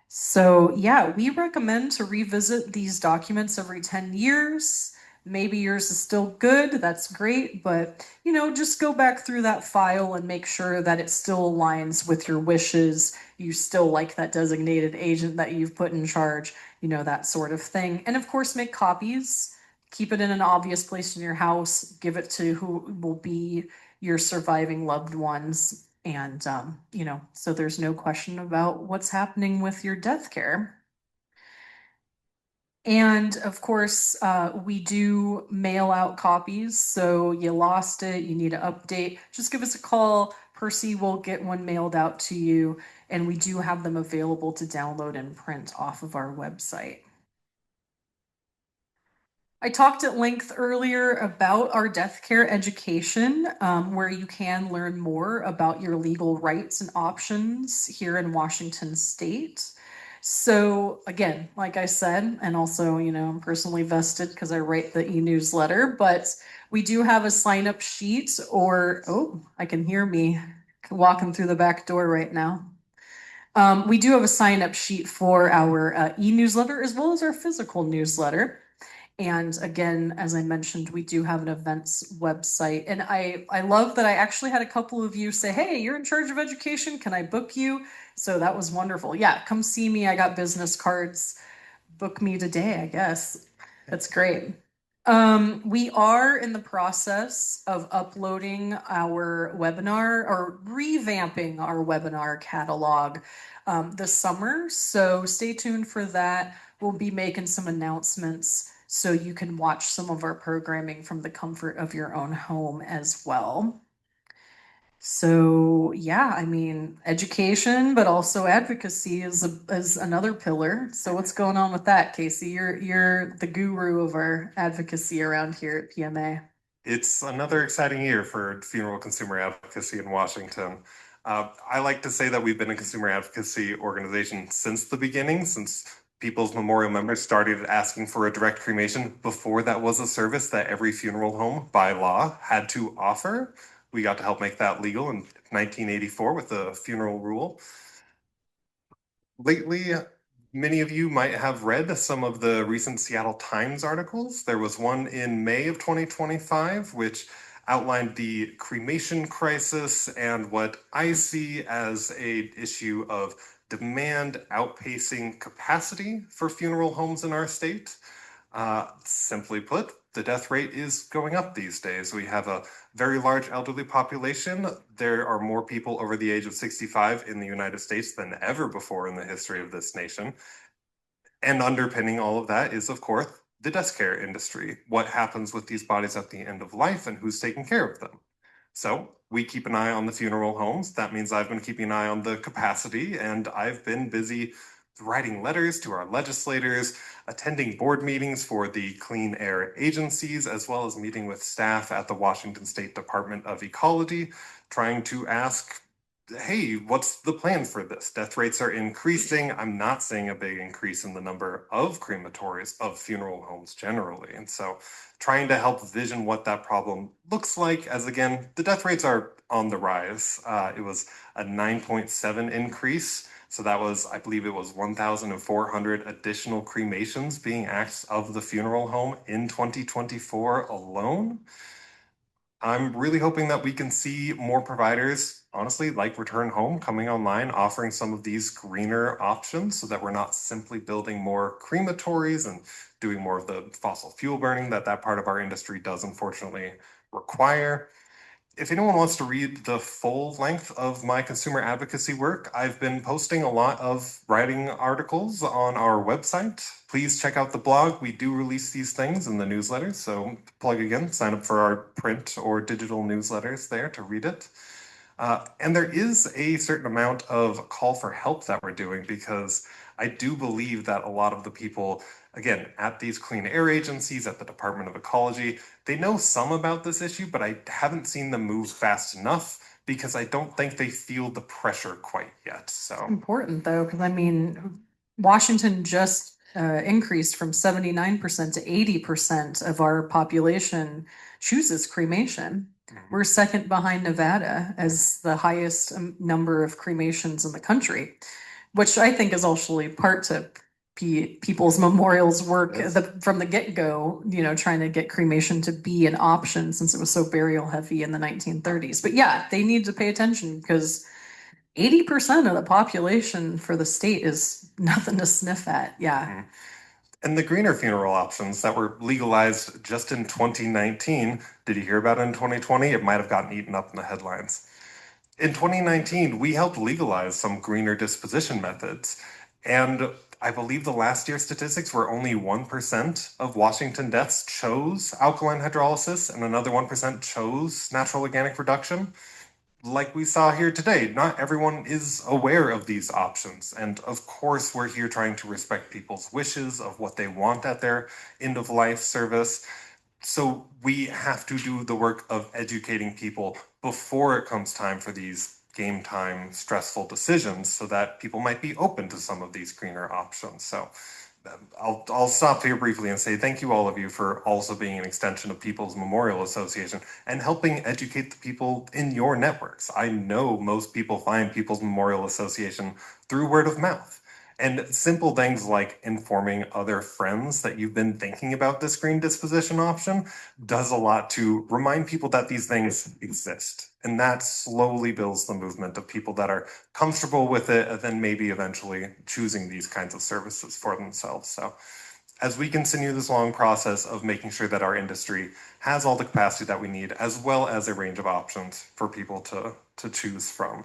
So yeah, we recommend to revisit these documents every 10 years. Maybe yours is still good, that's great, but you know, just go back through that file and make sure that it still aligns with your wishes. You still like that designated agent that you've put in charge, you know, that sort of thing. And of course, make copies. Keep it in an obvious place in your house. Give it to who will be your surviving loved ones. And, you know, so there's no question about what's happening with your death care. And of course, we do mail out copies. So you lost it, you need an update, just give us a call. Percy will get one mailed out to you. And we do have them available to download and print off of our website. I talked at length earlier about our death care education, where you can learn more about your legal rights and options here in Washington State. So again, like I said, and also, you know, I'm personally vested because I write the e-newsletter, but we do have a sign up sheet or, oh, I can hear me walking through the back door right now. We do have a sign up sheet for our e-newsletter as well as our physical newsletter. And again, as I mentioned, we do have an events website. And I love that I actually had a couple of you say, hey, you're in charge of education. Can I book you? So that was wonderful. Yeah, come see me. I got business cards. Book me today, I guess. That's great. We are in the process of uploading our webinar or revamping our webinar catalog this summer. So stay tuned for that. We'll be making some announcements so you can watch some of our programming from the comfort of your own home as well. So yeah, I mean, education, but also advocacy is another pillar. So what's going on with that, Casey? You're the guru of our advocacy around here at PMA. It's another exciting year for funeral consumer advocacy in Washington. I like to say that we've been a consumer advocacy organization since the beginning, since People's Memorial members started asking for a direct cremation before that was a service that every funeral home by law had to offer. We got to help make that legal in 1984 with the funeral rule. Lately, many of you might have read some of the recent Seattle Times articles. There was one in May of 2025, which outlined the cremation crisis and what I see as an issue of demand outpacing capacity for funeral homes in our state. Simply put, the death rate is going up these days. We have a very large elderly population. There are more people over the age of 65 in the United States than ever before in the history of this nation. And underpinning all of that is, of course, the death care industry. What happens with these bodies at the end of life and who's taking care of them? So we keep an eye on the funeral homes. That means I've been keeping an eye on the capacity, and I've been busy writing letters to our legislators, attending board meetings for the clean air agencies, as well as meeting with staff at the Washington State Department of Ecology, trying to ask hey, what's the plan for this? Death rates are increasing. I'm not seeing a big increase in the number of crematories, of funeral homes generally. And so trying to help vision what that problem looks like, as again, the death rates are on the rise. It was a 9.7 increase. So that was, I believe it was 1,400 additional cremations being asked of the funeral home in 2024 alone. I'm really hoping that we can see more providers, honestly, like Return Home, coming online, offering some of these greener options so that we're not simply building more crematories and doing more of the fossil fuel burning that part of our industry does unfortunately require. If anyone wants to read the full length of my consumer advocacy work, I've been posting a lot of writing articles on our website. Please check out the blog. We do release these things in the newsletter. So plug again, sign up for our print or digital newsletters there to read it. And there is a certain amount of call for help that we're doing because I do believe that a lot of the people, again, at these clean air agencies, at the Department of Ecology, they know some about this issue, but I haven't seen them move fast enough because I don't think they feel the pressure quite yet. So Important though, because I mean, Washington just increased from 79% to 80% of our population chooses cremation. We're second behind Nevada as the highest number of cremations in the country, which I think is actually part to People's Memorial's work from the get-go, you know, trying to get cremation to be an option since it was so burial heavy in the 1930s. But yeah, they need to pay attention because 80% of the population for the state is nothing to sniff at. Yeah. And the greener funeral options that were legalized just in 2019, did you hear about it in 2020? It might have gotten eaten up in the headlines. In 2019, we helped legalize some greener disposition methods. And I believe the last year statistics were only 1% of Washington deaths chose alkaline hydrolysis and another 1% chose natural organic reduction. Like we saw here today, not everyone is aware of these options. And of course, we're here trying to respect people's wishes of what they want at their end of life service. So we have to do the work of educating people before it comes time for these game time stressful decisions so that people might be open to some of these greener options. So I'll stop here briefly and say thank you all of you for also being an extension of People's Memorial Association and helping educate the people in your networks. I know most people find People's Memorial Association through word of mouth. And simple things like informing other friends that you've been thinking about this green disposition option does a lot to remind people that these things exist. And that slowly builds the movement of people that are comfortable with it and then maybe eventually choosing these kinds of services for themselves. So as we continue this long process of making sure that our industry has all the capacity that we need, as well as a range of options for people to choose from.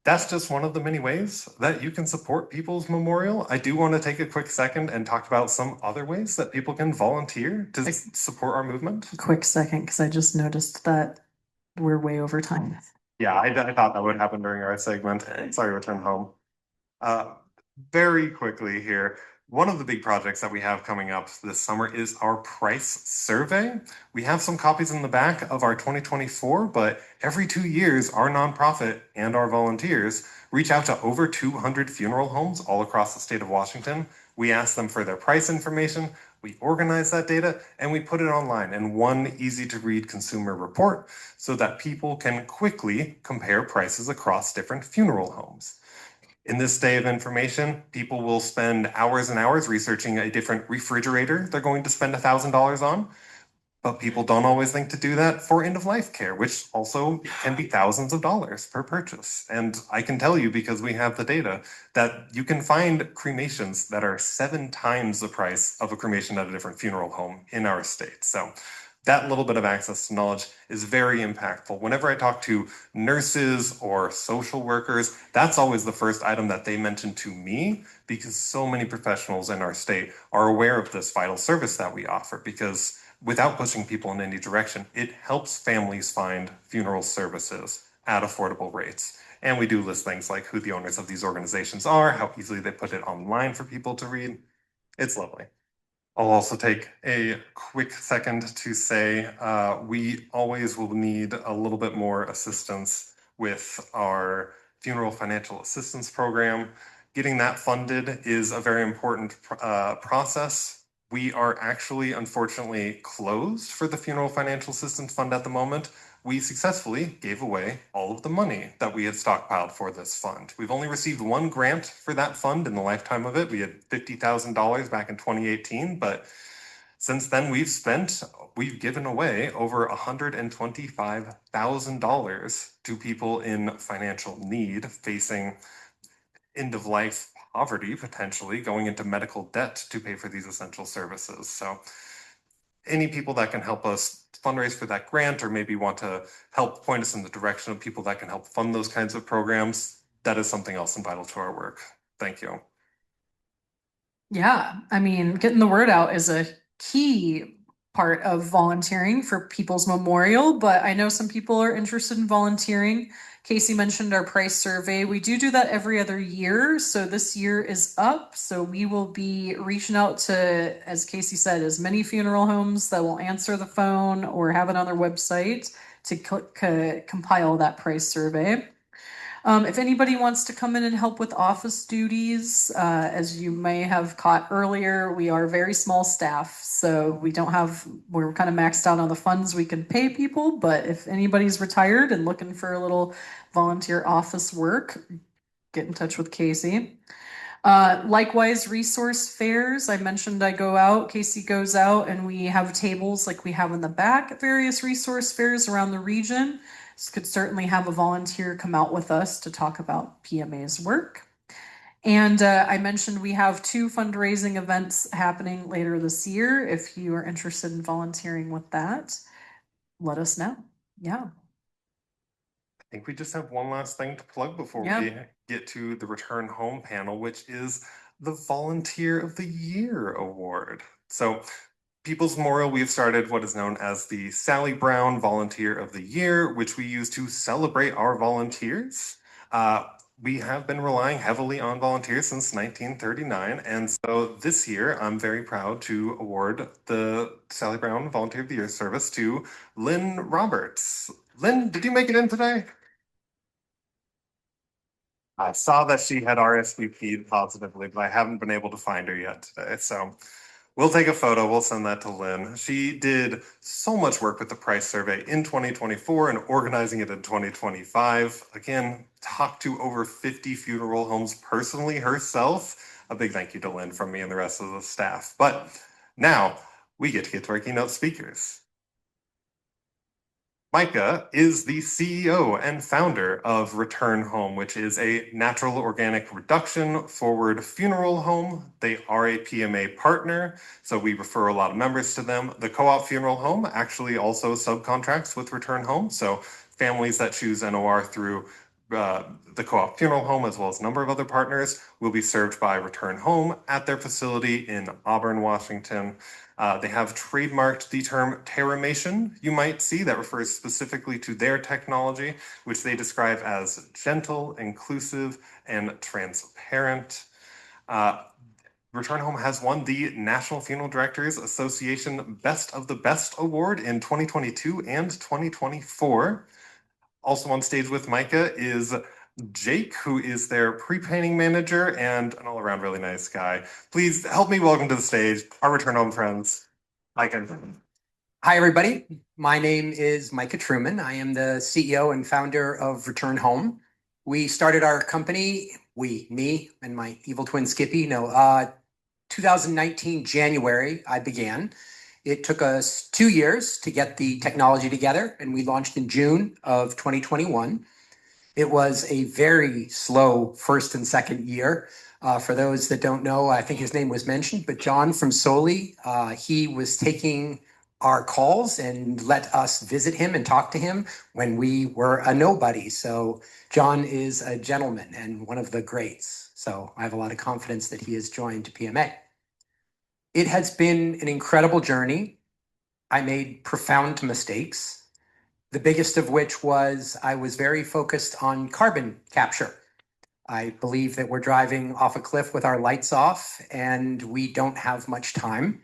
That's just one of the many ways that you can support People's Memorial. I do want to take a quick second and talk about some other ways that people can volunteer to support our movement. A quick second, because I just noticed that we're way over time. Yeah, I thought that would happen during our segment. Sorry, Return Home. Very quickly here, one of the big projects that we have coming up this summer is our price survey. We have some copies in the back of our 2024, but every 2 years, our nonprofit and our volunteers reach out to over 200 funeral homes all across the state of Washington. We ask them for their price information, we organize that data, and we put it online in one easy to read consumer report so that people can quickly compare prices across different funeral homes. In this day of information, people will spend hours and hours researching a different refrigerator they're going to spend $1,000 on. But people don't always think to do that for end of life care, which also can be thousands of dollars per purchase. And I can tell you, because we have the data, that you can find cremations that are 7 times the price of a cremation at a different funeral home in our state. So that little bit of access to knowledge is very impactful. Whenever I talk to nurses or social workers, that's always the first item that they mention to me, because so many professionals in our state are aware of this vital service that we offer. Because without pushing people in any direction, it helps families find funeral services at affordable rates. And we do list things like who the owners of these organizations are, how easily they put it online for people to read. It's lovely. I'll also take a quick second to say we always will need a little bit more assistance with our funeral financial assistance program. Getting that funded is a very important process. We are actually, unfortunately, closed for the Funeral Financial Assistance Fund at the moment. We successfully gave away all of the money that we had stockpiled for this fund. We've only received one grant for that fund in the lifetime of it. We had $50,000 back in 2018, but since then we've given away over $125,000 to people in financial need, facing end of life poverty, potentially going into medical debt to pay for these essential services. So any people that can help us fundraise for that grant, or maybe want to help point us in the direction of people that can help fund those kinds of programs, that is something else vital to our work. Thank you. Yeah, I mean, getting the word out is a key part of volunteering for People's Memorial, but I know some people are interested in volunteering. Casey mentioned our price survey. We do that every other year, so this year is up. So we will be reaching out to, as Casey said, as many funeral homes that will answer the phone or have it on their website to compile that price survey. If anybody wants to come in and help with office duties, as you may have caught earlier, we are very small staff, so we're kind of maxed out on the funds we can pay people, but if anybody's retired and looking for a little volunteer office work, get in touch with Casey. Likewise, resource fairs. I mentioned I go out, Casey goes out, and we have tables like we have in the back at various resource fairs around the region. This could certainly have a volunteer come out with us to talk about PMA's work. And I mentioned we have 2 fundraising events happening later this year. If you are interested in volunteering with that, let us know. Yeah. I think we just have one last thing to plug before we get to the Return Home panel, which is the Volunteer of the Year Award. So People's Memorial, we've started what is known as the Sally Brown Volunteer of the Year, which we use to celebrate our volunteers. We have been relying heavily on volunteers since 1939, and so this year I'm very proud to award the Sally Brown Volunteer of the Year service to Lynn Roberts. Lynn, did you make it in today? I saw that she had RSVP'd positively, but I haven't been able to find her yet today. So we'll take a photo. We'll send that to Lynn. She did so much work with the price survey in 2024 and organizing it in 2025. Again, talked to over 50 funeral homes personally herself. A big thank you to Lynn from me and the rest of the staff. But now we get to our keynote speakers. Micah is the CEO and founder of Return Home, which is a natural organic reduction forward funeral home. They are a PMA partner, so we refer a lot of members to them. The Co-op Funeral Home actually also subcontracts with Return Home, so families that choose NOR through the Co-op Funeral Home, as well as a number of other partners, will be served by Return Home at their facility in Auburn, Washington. They have trademarked the term terramation, you might see, that refers specifically to their technology, which they describe as gentle, inclusive, and transparent. Return Home has won the National Funeral Directors Association Best of the Best Award in 2022 and 2024. Also on stage with Micah is Jake, who is their pre-painting manager and an all-around really nice guy. Please help me welcome to the stage our Return Home friends, Micah. Hi, everybody. My name is Micah Truman. I am the CEO and founder of Return Home. We started our company, me and my evil twin Skippy, 2019 January, I began. It took us 2 years to get the technology together, and we launched in June of 2021. It was a very slow first and second year. For those that don't know, I think his name was mentioned, but John from Soli, he was taking our calls and let us visit him and talk to him when we were a nobody. So John is a gentleman and one of the greats. So I have a lot of confidence that he has joined PMA. It has been an incredible journey. I made profound mistakes. The biggest of which was I was very focused on carbon capture. I believe that we're driving off a cliff with our lights off and we don't have much time.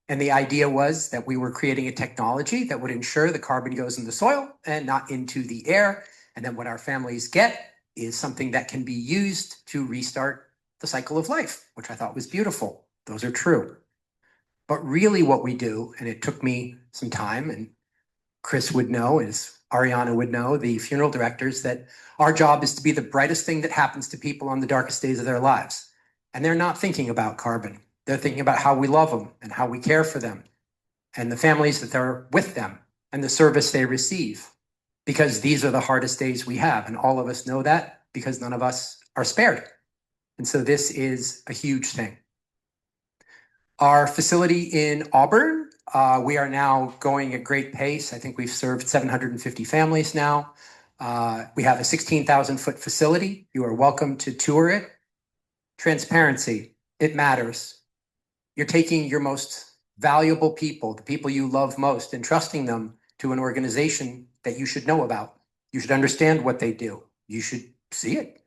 And the idea was that we were creating a technology that would ensure the carbon goes in the soil and not into the air. And then what our families get is something that can be used to restart the cycle of life, which I thought was beautiful. Those are true. But really what we do, and it took me some time, and Chris would know, as Ariana would know, the funeral directors, that our job is to be the brightest thing that happens to people on the darkest days of their lives. And they're not thinking about carbon. They're thinking about how we love them and how we care for them and the families that are with them and the service they receive. Because these are the hardest days we have. And all of us know that because none of us are spared. And so this is a huge thing. Our facility in Auburn, we are now going at great pace. I think we've served 750 families now. We have a 16,000-foot facility. You are welcome to tour it. Transparency, it matters. You're taking your most valuable people, the people you love most, and trusting them to an organization that you should know about. You should understand what they do. You should see it.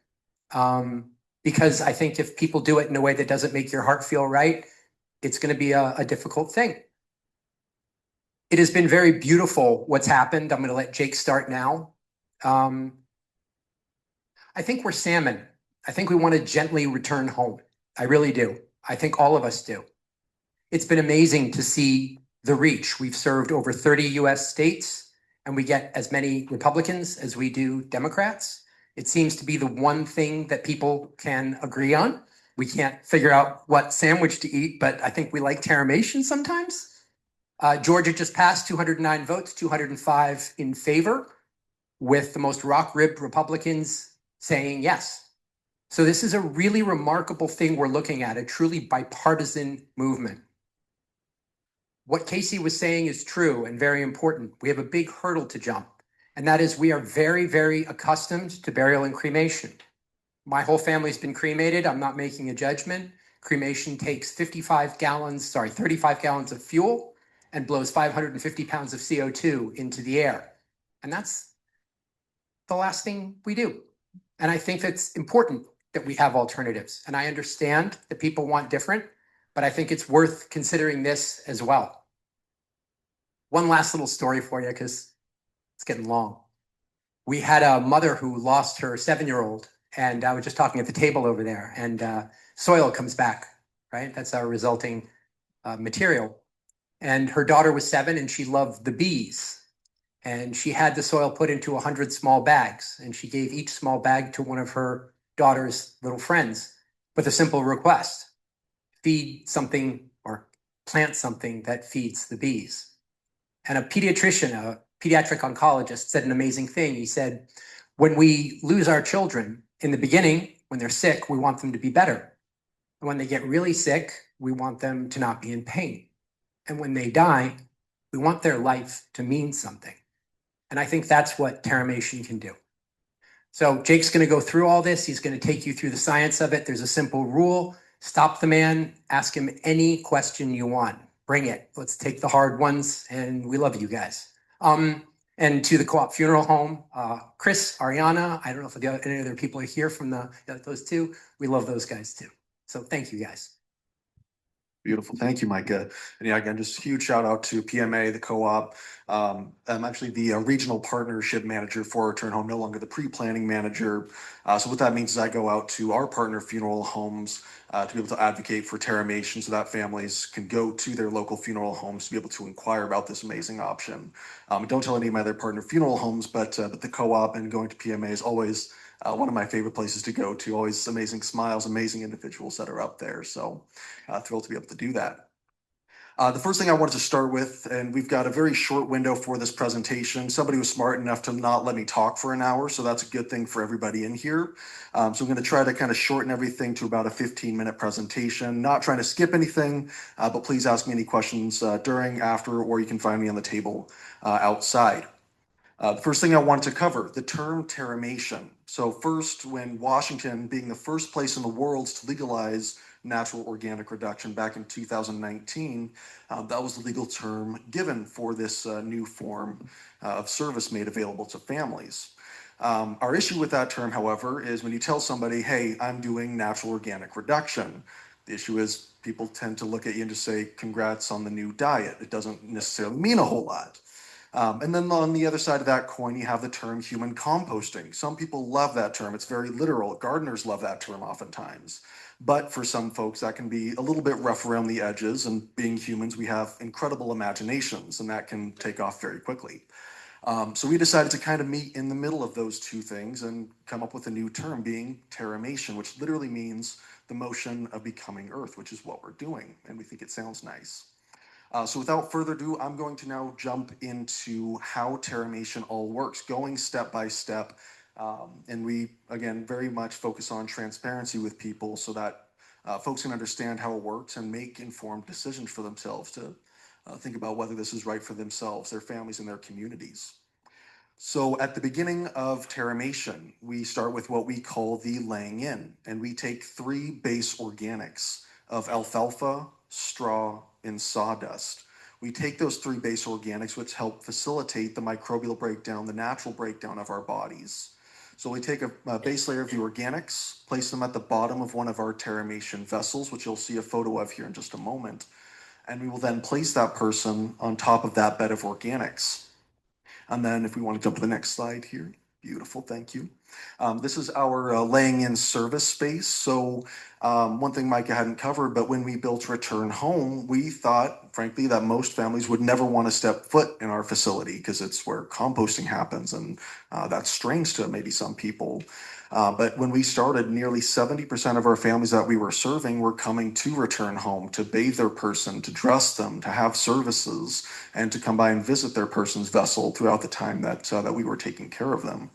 Because I think if people do it in a way that doesn't make your heart feel right, it's going to be a difficult thing. It has been very beautiful what's happened. I'm going to let Jake start now. I think we're salmon. I think we want to gently return home. I really do. I think all of us do. It's been amazing to see the reach. We've served over 30 US states, and we get as many Republicans as we do Democrats. It seems to be the one thing that people can agree on. We can't figure out what sandwich to eat, but I think we like terramation sometimes. Georgia just passed 209 votes, 205 in favor, with the most rock-ribbed Republicans saying yes. So this is a really remarkable thing we're looking at, a truly bipartisan movement. What Casey was saying is true and very important. We have a big hurdle to jump, and that is we are very, very accustomed to burial and cremation. My whole family's been cremated. I'm not making a judgment. Cremation takes 35 gallons of fuel and blows 550 pounds of CO2 into the air. And that's the last thing we do. And I think it's important that we have alternatives. And I understand that people want different, but I think it's worth considering this as well. One last little story for you, because it's getting long. We had a mother who lost her 7-year-old, and I was just talking at the table over there, and soil comes back, right? That's our resulting material. And her daughter was 7, and she loved the bees. And she had the soil put into 100 small bags, and she gave each small bag to one of her daughter's little friends with a simple request: feed something or plant something that feeds the bees. And a pediatrician, a pediatric oncologist, said an amazing thing. He said, when we lose our children in the beginning, when they're sick, we want them to be better. And when they get really sick, we want them to not be in pain. And when they die, we want their life to mean something. And I think that's what terramation can do. So Jake's going to go through all this. He's going to take you through the science of it. There's a simple rule. Stop the man. Ask him any question you want. Bring it. Let's take the hard ones. And we love you guys. And to the Co-op Funeral Home, Chris, Ariana, I don't know if any other people are here from those two. We love those guys too. So thank you guys. Beautiful. Thank you, Micah. And yeah, again, just a huge shout out to PMA, the co-op. I'm actually the regional partnership manager for Return Home, no longer the pre-planning manager. So what that means is I go out to our partner funeral homes to be able to advocate for terramation so that families can go to their local funeral homes to be able to inquire about this amazing option. Don't tell any of my other partner funeral homes, but the co-op and going to PMA is always one of my favorite places to go to. Always amazing smiles, amazing individuals that are up there. So thrilled to be able to do that. The first thing I wanted to start with, and we've got a very short window for this presentation. Somebody was smart enough to not let me talk for an hour, so that's a good thing for everybody in here. So I'm going to try to kind of shorten everything to about a 15-minute presentation. Not trying to skip anything, but please ask me any questions during, after, or you can find me on the table outside. The first thing I wanted to cover, the term terramation. So first, when Washington, being the first place in the world to legalize natural organic reduction back in 2019, that was the legal term given for this new form of service made available to families. Our issue with that term, however, is when you tell somebody, hey, I'm doing natural organic reduction, the issue is people tend to look at you and just say, congrats on the new diet. It doesn't necessarily mean a whole lot. And then on the other side of that coin, you have the term human composting. Some people love that term. It's very literal. Gardeners love that term oftentimes. But for some folks, that can be a little bit rough around the edges. And being humans, we have incredible imaginations, and that can take off very quickly. So we decided to kind of meet in the middle of those two things and come up with a new term being terramation, which literally means the motion of becoming Earth, which is what we're doing. And we think it sounds nice. So without further ado, I'm going to now jump into how terramation all works, going step by step. And we, again, very much focus on transparency with people so that folks can understand how it works and make informed decisions for themselves to think about whether this is right for themselves, their families, and their communities. So at the beginning of terramation, we start with what we call the laying in, and we take 3 base organics of alfalfa, straw, and sawdust. We take those 3 base organics, which help facilitate the microbial breakdown, the natural breakdown of our bodies. So we take a base layer of the organics, place them at the bottom of one of our terramation vessels, which you'll see a photo of here in just a moment. And we will then place that person on top of that bed of organics. And then if we want to jump to the next slide here. Beautiful, thank you. This is our laying in service space. So one thing Micah hadn't covered, but when we built Return Home, we thought, frankly, that most families would never want to step foot in our facility because it's where composting happens, and that's strange to maybe some people. But when we started, nearly 70% of our families that we were serving were coming to Return Home to bathe their person, to dress them, to have services, and to come by and visit their person's vessel throughout the time that we were taking care of them.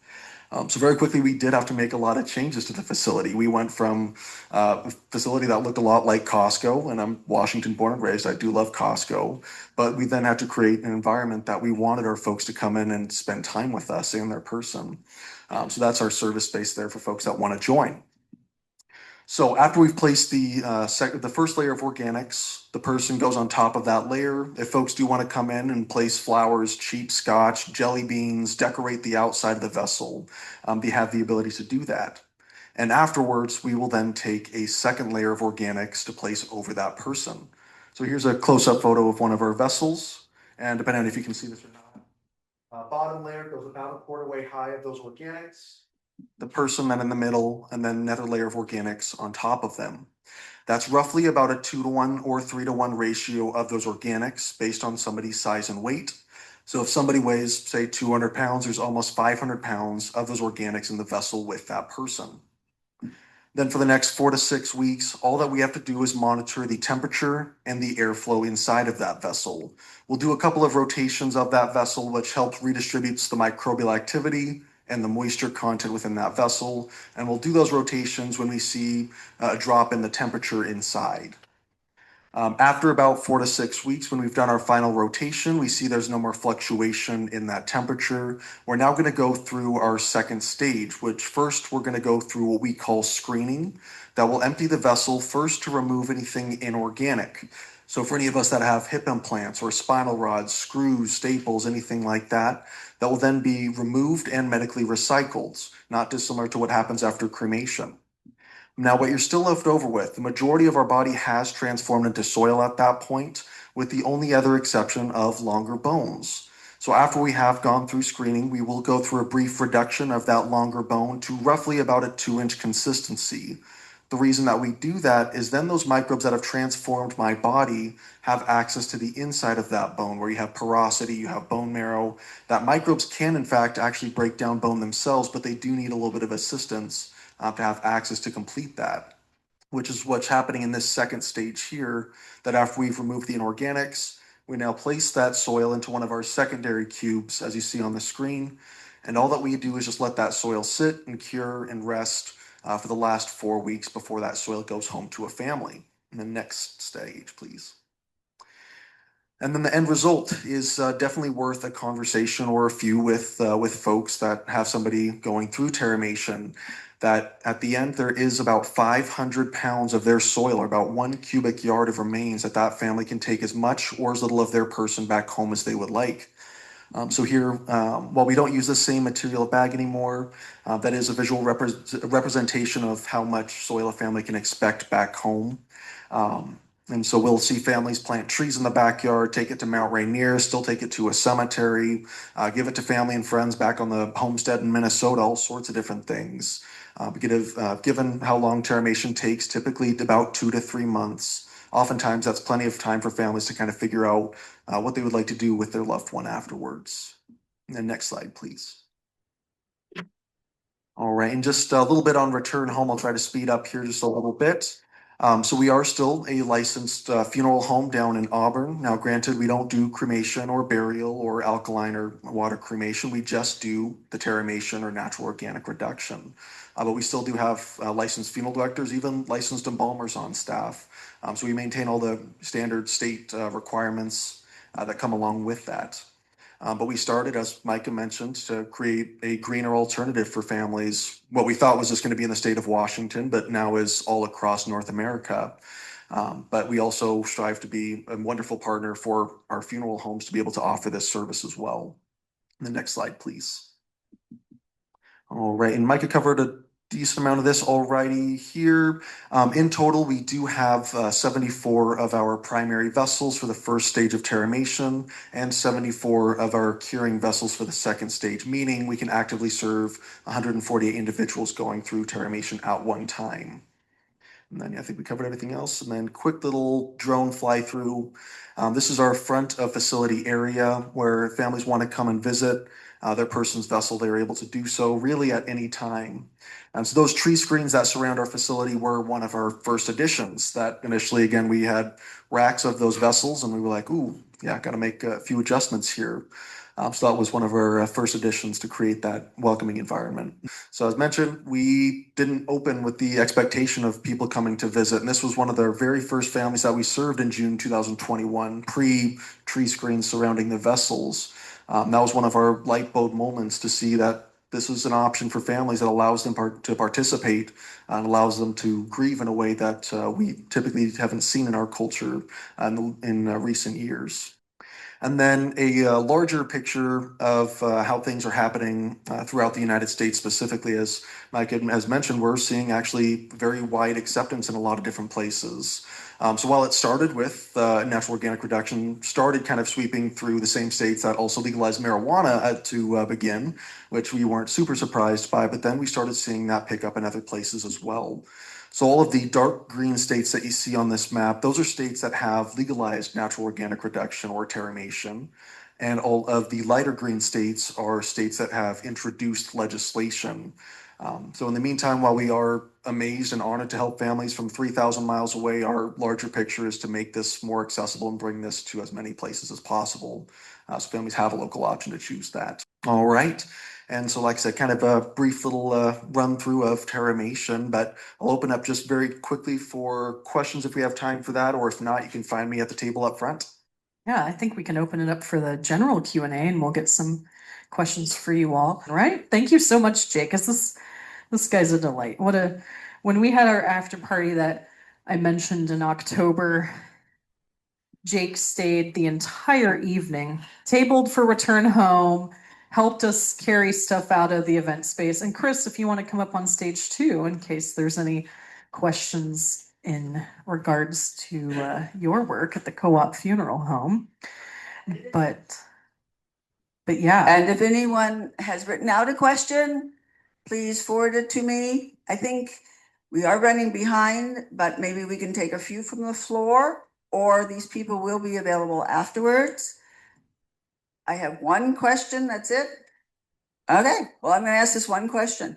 So very quickly, we did have to make a lot of changes to the facility. We went from a facility that looked a lot like Costco, and I'm Washington born and raised. I do love Costco, but we then had to create an environment that we wanted our folks to come in and spend time with us and their person. So that's our service space there for folks that want to join. So after we've placed the first layer of organics, the person goes on top of that layer. If folks do want to come in and place flowers, cheap scotch, jelly beans, decorate the outside of the vessel, they have the ability to do that. And afterwards, we will then take a second layer of organics to place over that person. So here's a close-up photo of one of our vessels. And depending on if you can see this or not, bottom layer goes about a quarter way high of those organics, the person then in the middle, and then another layer of organics on top of them. That's roughly about a 2-to-1 or 3-to-1 ratio of those organics based on somebody's size and weight. So if somebody weighs, say, 200 pounds, there's almost 500 pounds of those organics in the vessel with that person. Then for the next 4 to 6 weeks, all that we have to do is monitor the temperature and the airflow inside of that vessel. We'll do a couple of rotations of that vessel, which helps redistributes the microbial activity and the moisture content within that vessel. And we'll do those rotations when we see a drop in the temperature inside. After about 4 to 6 weeks, when we've done our final rotation, we see there's no more fluctuation in that temperature. We're now going to go through our second stage, which first we're going to go through what we call screening. That will empty the vessel first to remove anything inorganic. So for any of us that have hip implants or spinal rods, screws, staples, anything like that, that will then be removed and medically recycled, not dissimilar to what happens after cremation. Now, what you're still left over with, the majority of our body has transformed into soil at that point, with the only other exception of longer bones. So after we have gone through screening, we will go through a brief reduction of that longer bone to roughly about a 2-inch consistency. The reason that we do that is then those microbes that have transformed my body have access to the inside of that bone, where you have porosity, you have bone marrow. That microbes can, in fact, actually break down bone themselves, but they do need a little bit of assistance to have access to complete that, which is what's happening in this second stage here, that after we've removed the inorganics, we now place that soil into one of our secondary cubes, as you see on the screen. And all that we do is just let that soil sit and cure and rest for the last 4 weeks before that soil goes home to a family. And the next stage, please. And then the end result is definitely worth a conversation or a few with folks that have somebody going through terramation. That at the end there is about 500 pounds of their soil, or about 1 cubic yard of remains that family can take as much or as little of their person back home as they would like. So here, while we don't use the same material bag anymore, that is a visual representation of how much soil a family can expect back home. And so we'll see families plant trees in the backyard, take it to Mount Rainier, still take it to a cemetery, give it to family and friends back on the homestead in Minnesota, all sorts of different things. Given how long terramation takes, typically about 2 to 3 months, oftentimes that's plenty of time for families to kind of figure out what they would like to do with their loved one afterwards. And next slide, please. All right, and just a little bit on return home. I'll try to speed up here just a little bit. So we are still a licensed funeral home down in Auburn. Now, granted, we don't do cremation or burial or alkaline or water cremation. We just do the terramation or natural organic reduction. But we still do have licensed funeral directors, even licensed embalmers on staff. So we maintain all the standard state requirements that come along with that. But we started, as Micah mentioned, to create a greener alternative for families. What we thought was just going to be in the state of Washington, but now is all across North America. But we also strive to be a wonderful partner for our funeral homes to be able to offer this service as well. The next slide, please. All right, and Micah covered a decent amount of this already here. In total, we do have 74 of our primary vessels for the first stage of terramation and 74 of our curing vessels for the second stage, meaning we can actively serve 148 individuals going through terramation at one time. And then I think we covered everything else. And then quick little drone fly through. This is our front of facility area where families want to come and visit their person's vessel. They're able to do so really at any time. And so those tree screens that surround our facility were one of our first additions. That initially, again, we had racks of those vessels and we were like, ooh, yeah, got to make a few adjustments here. So that was one of our first additions to create that welcoming environment. So as mentioned, we didn't open with the expectation of people coming to visit. And this was one of the very first families that we served in June 2021, pre-tree screens surrounding the vessels. That was one of our light bulb moments to see that this is an option for families that allows them to participate and allows them to grieve in a way that we typically haven't seen in our culture in recent years. And then a larger picture of how things are happening throughout the United States, specifically, as Mike has mentioned, we're seeing actually very wide acceptance in a lot of different places. So while it started with natural organic reduction, started kind of sweeping through the same states that also legalized marijuana to begin, which we weren't super surprised by, but then we started seeing that pick up in other places as well. So all of the dark green states that you see on this map, those are states that have legalized natural organic reduction or terramation. And all of the lighter green states are states that have introduced legislation. So in the meantime, while we are amazed and honored to help families from 3,000 miles away, our larger picture is to make this more accessible and bring this to as many places as possible. So families have a local option to choose that. All right. And so, like I said, kind of a brief little run through of terramation, but I'll open up just very quickly for questions if we have time for that, or if not, you can find me at the table up front. Yeah, I think we can open it up for the general Q&A and we'll get some questions for you all. All right. Thank you so much, Jake, because this guy's a delight. When we had our after party that I mentioned in October, Jake stayed the entire evening, tabled for return home, helped us carry stuff out of the event space. And Chris, if you want to come up on stage too, in case there's any questions in regards to your work at the co-op funeral home. But yeah. And if anyone has written out a question, please forward it to me. I think we are running behind, but maybe we can take a few from the floor, or these people will be available afterwards. I have one question, that's it. Okay, well, I'm gonna ask this one question.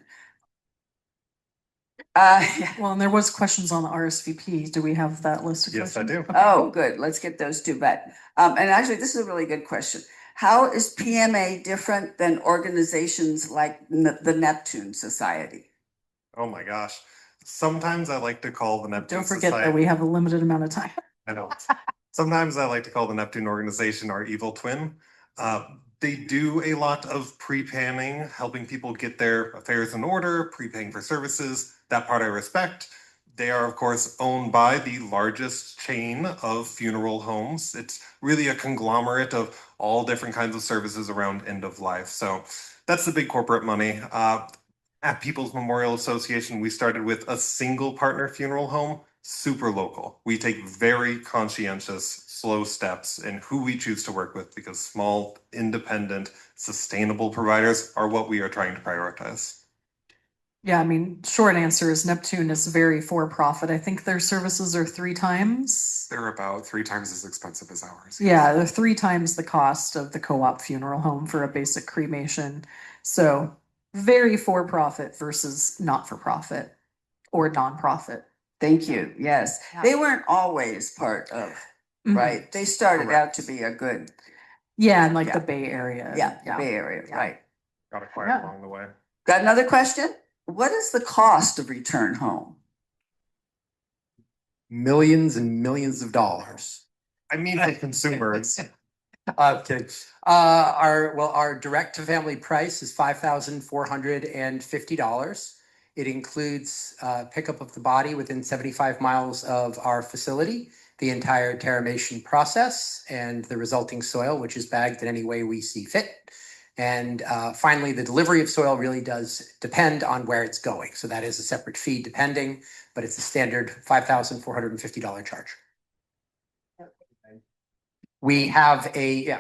Well, and there was questions on the RSVP. Do we have that list of Yes, I questions? do. Okay, Oh, cool. good, let's get those two, but, and actually, this is a really good question. How is PMA different than organizations like the Neptune Society? Oh my gosh. Sometimes I like to call the Neptune Don't forget Society. that we have a limited amount of time. I know. Sometimes I like to call the Neptune organization our evil twin. They do a lot of pre-planning, helping people get their affairs in order, prepaying for services. That part I respect. They are, of course, owned by the largest chain of funeral homes. It's really a conglomerate of all different kinds of services around end of life. So that's the big corporate money. At People's Memorial Association, we started with a single partner funeral home. super local. We take very conscientious, slow steps in who we choose to work with because small, independent, sustainable providers are what we are trying to prioritize. Yeah, I mean, short answer is Neptune is very for profit. I think their services are 3 times. They're about 3 times as expensive as ours. Yeah, they're 3 times the cost of the co-op funeral home for a basic cremation. So very for profit versus not for profit or nonprofit. Thank you. Yes, they weren't always part of, Mhm. right? They started out to be a good, Yeah, in like Yeah. the Bay Area. yeah, Bay Area, Yeah. right? Got acquired Yeah. along the way. Got another question? What is the cost of return home? Millions and millions of dollars. I mean, for consumers. Kidding. Our direct to family price is $5,450. It includes pickup of the body within 75 miles of our facility, the entire terramation process, and the resulting soil, which is bagged in any way we see fit. And finally, the delivery of soil really does depend on where it's going. So that is a separate fee depending, but it's a standard $5,450 charge. We have you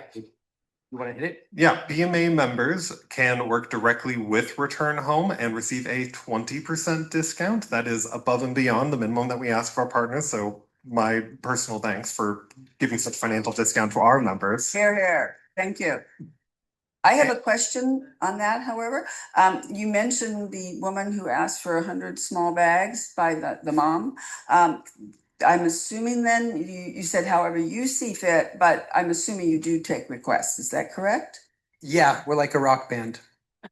want to hit it? Yeah, PMA members can work directly with Return Home and receive a 20% discount. That is above and beyond the minimum that we ask for our partners. So my personal thanks for giving such financial discount to our members. Here. Thank you. I have a question on that, however. You mentioned the woman who asked for 100 small bags by the mom. I'm assuming then, you said however you see fit, but I'm assuming you do take requests. Is that correct? Yeah, we're like a rock band. I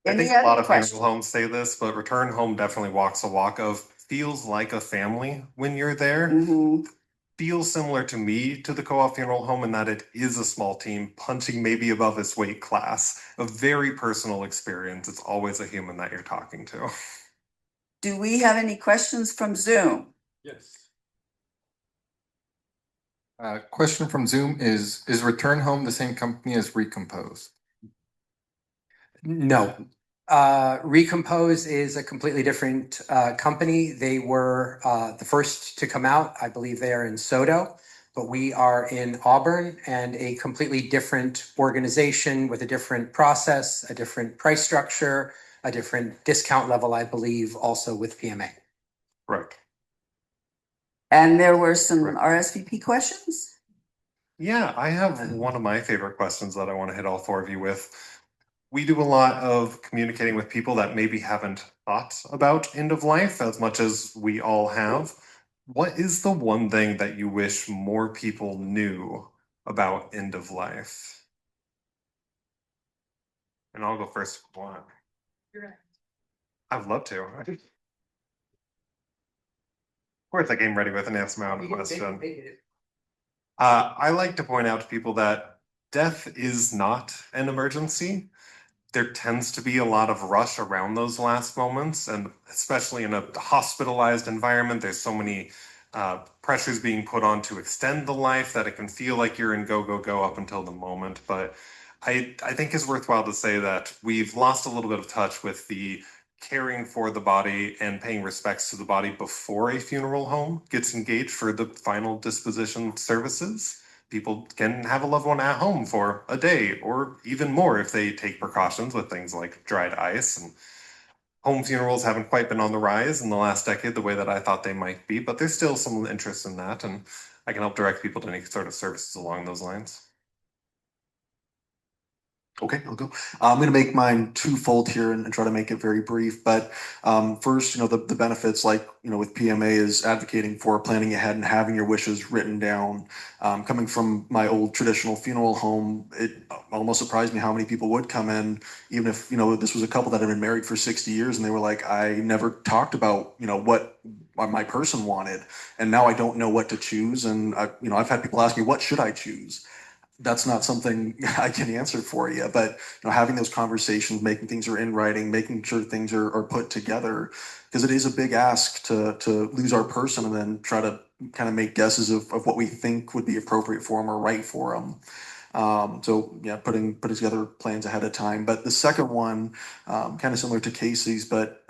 think Any a lot other of funeral questions? homes say this, but Return Home definitely walks a walk of feels like a family when you're there. Mhm. Feels similar to me to the co-op funeral home in that it is a small team punching maybe above its weight class. A very personal experience. It's always a human that you're talking to. Do we have any questions from Zoom? Yes. Question from Zoom is Return Home the same company as Recompose? No. Recompose is a completely different company. They were the first to come out. I believe they are in Soto, but we are in Auburn and a completely different organization with a different process, a different price structure, a different discount level, I believe, also with PMA. Right. And there were some Right. RSVP questions? Yeah, I have one of my favorite questions that I want to hit all four of you with. We do a lot of communicating with people that maybe haven't thought about end of life as much as we all have. What is the one thing that you wish more people knew about end of life? And I'll go first. One. I'd love to. Of course, I came ready with an answer my own question. I like to point out to people that death is not an emergency. There tends to be a lot of rush around those last moments, and especially in a hospitalized environment, there's so many pressures being put on to extend the life that it can feel like you're in go, go, go up until the moment. But I think it's worthwhile to say that we've lost a little bit of touch with the caring for the body and paying respects to the body before a funeral home gets engaged for the final disposition services. People can have a loved one at home for a day or even more if they take precautions with things like dried ice. And home funerals haven't quite been on the rise in the last decade the way that I thought they might be, but there's still some interest in that, and I can help direct people to any sort of services along those lines. Okay, I'll go. I'm going to make mine twofold here and try to make it very brief. But first, the benefits, like, with PMA, is advocating for planning ahead and having your wishes written down. Coming from my old traditional funeral home, it almost surprised me how many people would come in, even if, this was a couple that had been married for 60 years and they were like, I never talked about, what my person wanted. And now I don't know what to choose. And I've had people ask me, what should I choose? That's not something I can answer for you, but having those conversations, making things are in writing, making sure things are put together, because it is a big ask to lose our person and then try to kind of make guesses of what we think would be appropriate for them or right for them. So yeah, putting together plans ahead of time. But the second one, kind of similar to Casey's, but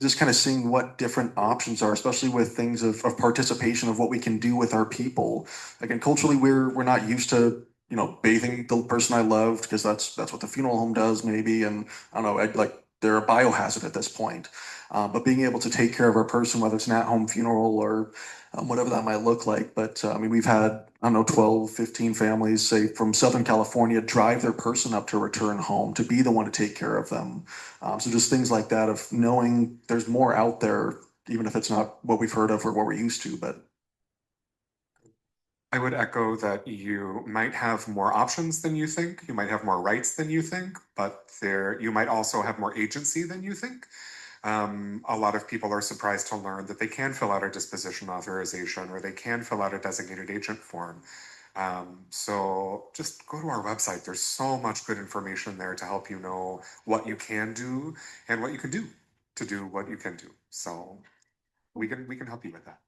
just kind of seeing what different options are, especially with things of participation of what we can do with our people. Again, culturally, we're not used to, you know, bathing the person I loved because that's what the funeral home does maybe, and I don't know, like they're a biohazard at this point. But being able to take care of our person, whether it's an at-home funeral or whatever that might look like. But I mean, we've had, I don't know, 12, 15 families, say from Southern California, drive their person up to return home to be the one to take care of them. So just things like that of knowing there's more out there, even if it's not what we've heard of or what we're used to, but I would echo that you might have more options than you think. You might have more rights than you think, but you might also have more agency than you think. A lot of people are surprised to learn that they can fill out a disposition authorization or they can fill out a designated agent form. So just go to our website. There's so much good information there to help you know what you can do and what you can do to do what you can do. So we can help you with that.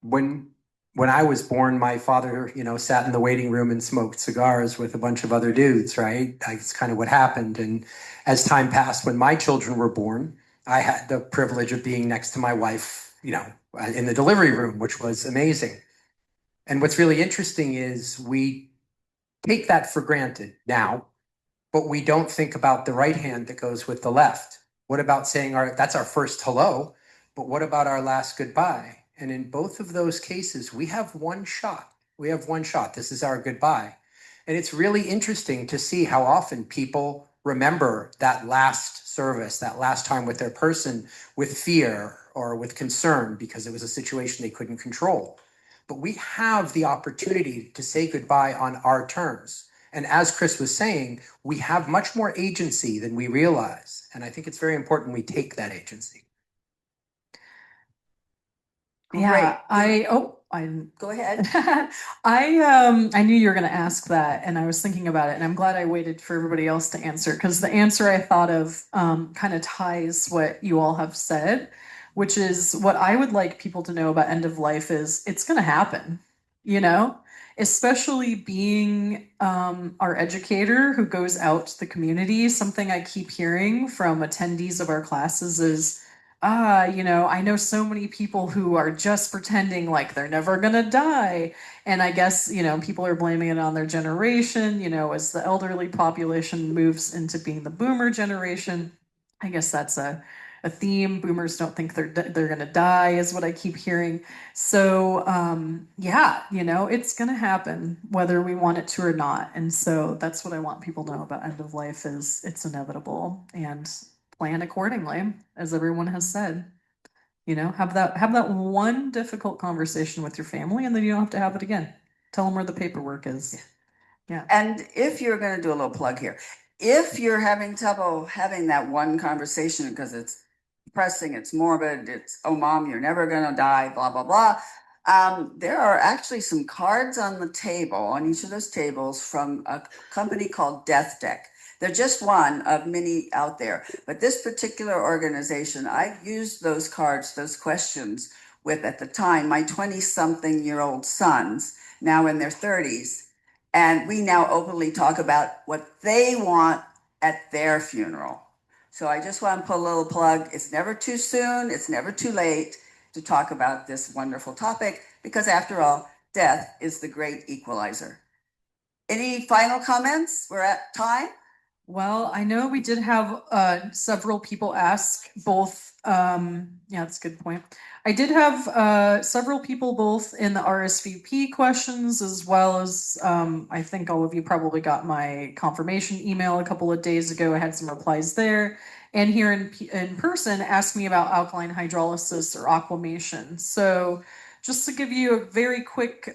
When I was born, my father, you know, sat in the waiting room and smoked cigars with a bunch of other dudes, right? That's kind of what happened. And as time passed, when my children were born, I had the privilege of being next to my wife, you know, in the delivery room, which was amazing. And what's really interesting is we take that for granted now, but we don't think about the right hand that goes with the left. What about saying that's our first hello, but what about our last goodbye? And in both of those cases, we have one shot. We have one shot. This is our goodbye. And it's really interesting to see how often people remember that last service, that last time with their person with fear or with concern because it was a situation they couldn't control. But we have the opportunity to say goodbye on our terms. And as Chris was saying, we have much more agency than we realize. And I think it's very important we take that agency. Yeah, Great. I Go ahead. I knew you were going to ask that, and I was thinking about it, and I'm glad I waited for everybody else to answer because the answer I thought of kind of ties what you all have said, which is what I would like people to know about end of life is it's going to happen, you know, especially being our educator who goes out to the community. Something I keep hearing from attendees of our classes is, you know, I know so many people who are just pretending like they're never gonna die. And I guess, you know, people are blaming it on their generation, you know, as the elderly population moves into being the boomer generation. I guess that's a theme. Boomers don't think they're gonna die, is what I keep hearing. So yeah, you know, it's gonna happen whether we want it to or not. And so that's what I want people to know about end of life is it's inevitable and plan accordingly, as everyone has said. You know, have that one difficult conversation with your family, and then you don't have to have it again. Tell them where the paperwork is. Yeah. And if you're going to do a little plug here, if you're having trouble having that one conversation because it's depressing, it's morbid, it's, oh, mom, you're never going to die, blah, blah, blah. There are actually some cards on the table, on each of those tables from a company called Death Deck. They're just one of many out there. But this particular organization, I used those cards, those questions with, at the time, my 20-something-year-old sons, now in their 30s. And we now openly talk about what they want at their funeral. So I just want to put a little plug. It's never too soon. It's never too late to talk about this wonderful topic because after all, death is the great equalizer. Any final comments? We're at time. Well, I know we did have several people ask both. Yeah, that's a good point. I did have several people both in the RSVP questions as well as I think all of you probably got my confirmation email a couple of days ago. I had some replies there. And here in person, asked me about alkaline hydrolysis or aquamation. So just to give you a very quick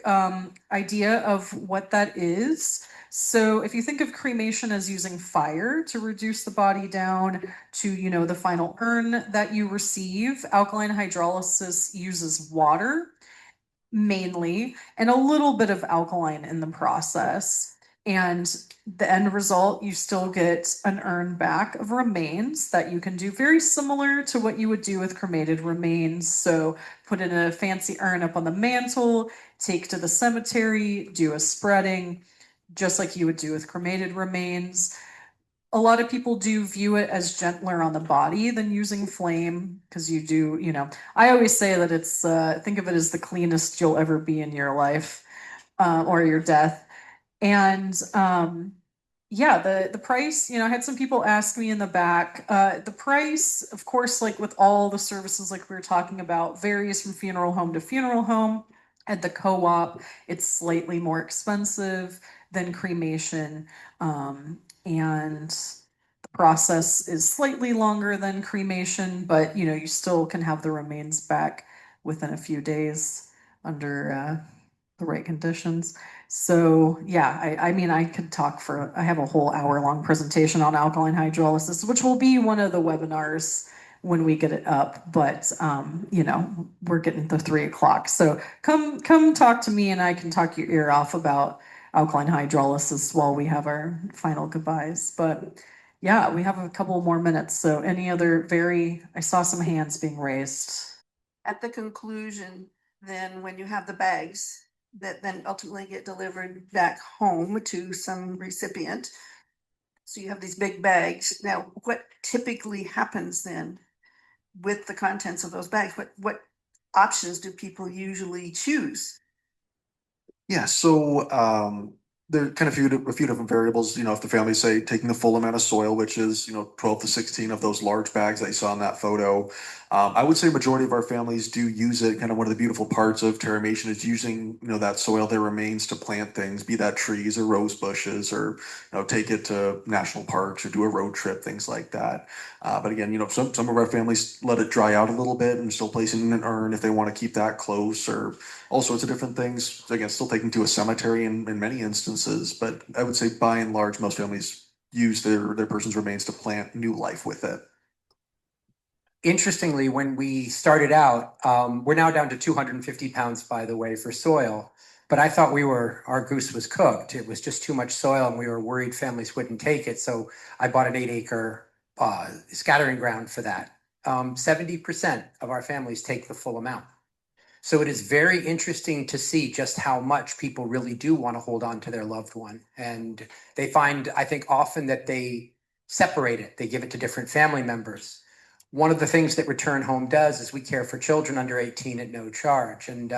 idea of what that is. So if you think of cremation as using fire to reduce the body down to, you know, the final urn that you receive, alkaline hydrolysis uses water mainly and a little bit of alkaline in the process. And the end result, you still get an urn back of remains that you can do very similar to what you would do with cremated remains. So put in a fancy urn up on the mantle, take to the cemetery, do a spreading, just like you would do with cremated remains. a lot of people do view it as gentler on the body than using flame because you do, I always say that it's, think of it as the cleanest you'll ever be in your life or your death. And yeah, the price, I had some people ask me in the back, the price, of course, like with all the services like we were talking about, varies from funeral home to funeral home. At the co-op, it's slightly more expensive than cremation. And the process is slightly longer than cremation, but you still can have the remains back within a few days under the right conditions. So yeah, I mean, I could talk I have a whole hour-long presentation on alkaline hydrolysis, which will be one of the webinars when we get it up. But we're getting to 3 o'clock. So come talk to me and I can talk your ear off about alkaline hydrolysis while we have our final goodbyes. But yeah, we have a couple more minutes. So any other I saw some hands being raised. At the conclusion, then when you have the bags that then ultimately get delivered back home to some recipient, so you have these big bags. Now, what typically happens then with the contents of those bags? What options do people usually choose? Yeah, so there are kind of a few different variables. If the family say taking the full amount of soil, which is 12 to 16 of those large bags that you saw in that photo, I would say majority of our families do use it. Kind of one of the beautiful parts of terramation is using that soil that remains to plant things, be that trees or rose bushes, or take it to national parks or do a road trip, things like that. But again, some of our families let it dry out a little bit and still place it in an urn if they want to keep that close, or all sorts of different things. Again, still taken to a cemetery in many instances, but I would say by and large, most families use their person's remains to plant new life with it. Interestingly, when we started out, we're now down to 250 pounds, by the way, for soil. But I thought our goose was cooked. It was just too much soil and we were worried families wouldn't take it. So I bought an 8-acre scattering ground for that. 70% of our families take the full amount. So it is very interesting to see just how much people really do want to hold on to their loved one. And they find, I think, often that they separate it. They give it to different family members. One of the things that Return Home does is we care for children under 18 at no charge. And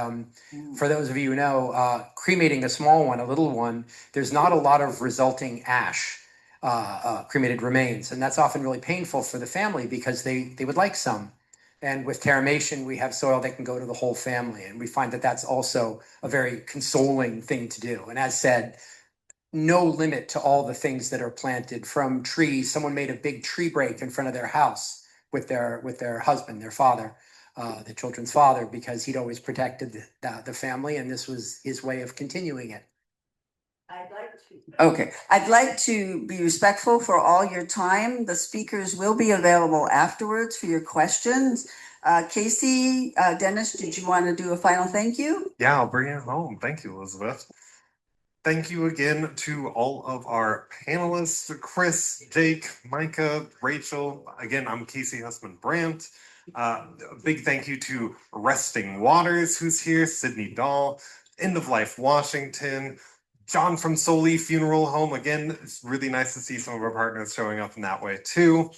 for those of you who know, cremating a small one, a little one, there's not a lot of resulting ash, cremated remains. And that's often really painful for the family because they would like some. And with terramation, we have soil that can go to the whole family. And we find that that's also a very consoling thing to do. And as said, no limit to all the things that are planted, from trees. Someone made a big tree break in front of their house with their husband, their father, the children's father, because he'd always protected the family. And this was his way of continuing it. I'd like to be respectful for all your time. The speakers will be available afterwards for your questions. Casey, Dennis, did you want to do a final thank you? Yeah, I'll bring it home. Thank you, Elizabeth. Thank you again to all of our panelists, Chris, Jake, Micah, Rachel. Again, I'm Casey Hussman-Brandt. A big thank you to Resting Waters, who's here, Sydney Dahl, End of Life Washington, John from Soli Funeral Home. Again, it's really nice to see some of our partners showing up in that way too.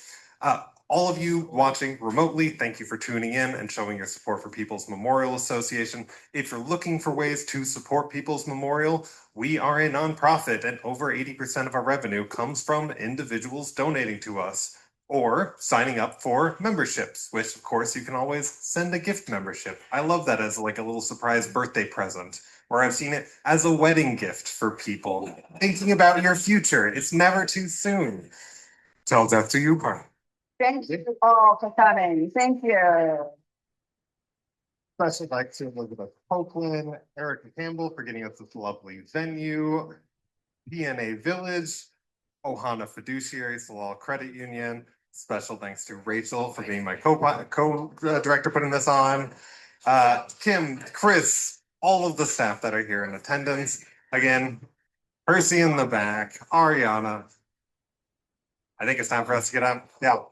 All of you watching remotely, thank you for tuning in and showing your support for People's Memorial Association. If you're looking for ways to support People's Memorial, we are a nonprofit and over 80% of our revenue comes from individuals donating to us or signing up for memberships, which of course you can always send a gift membership. I love that as like a little surprise birthday present, or I've seen it as a wedding gift for people. Thinking about your future, it's never too soon. Tell that to you, Brian. Thank you all for coming. Thank you. Especially like to Elizabeth Copeland, Erica Campbell for getting us this lovely venue, PNA Village, Ohana Fiduciary Salal Credit Union. Special thanks to Rachel for being my co-director putting this on. Kim, Chris, all of the staff that are here in attendance. Again, Percy in the back, Ariana. I think it's time for us to get out. Yeah.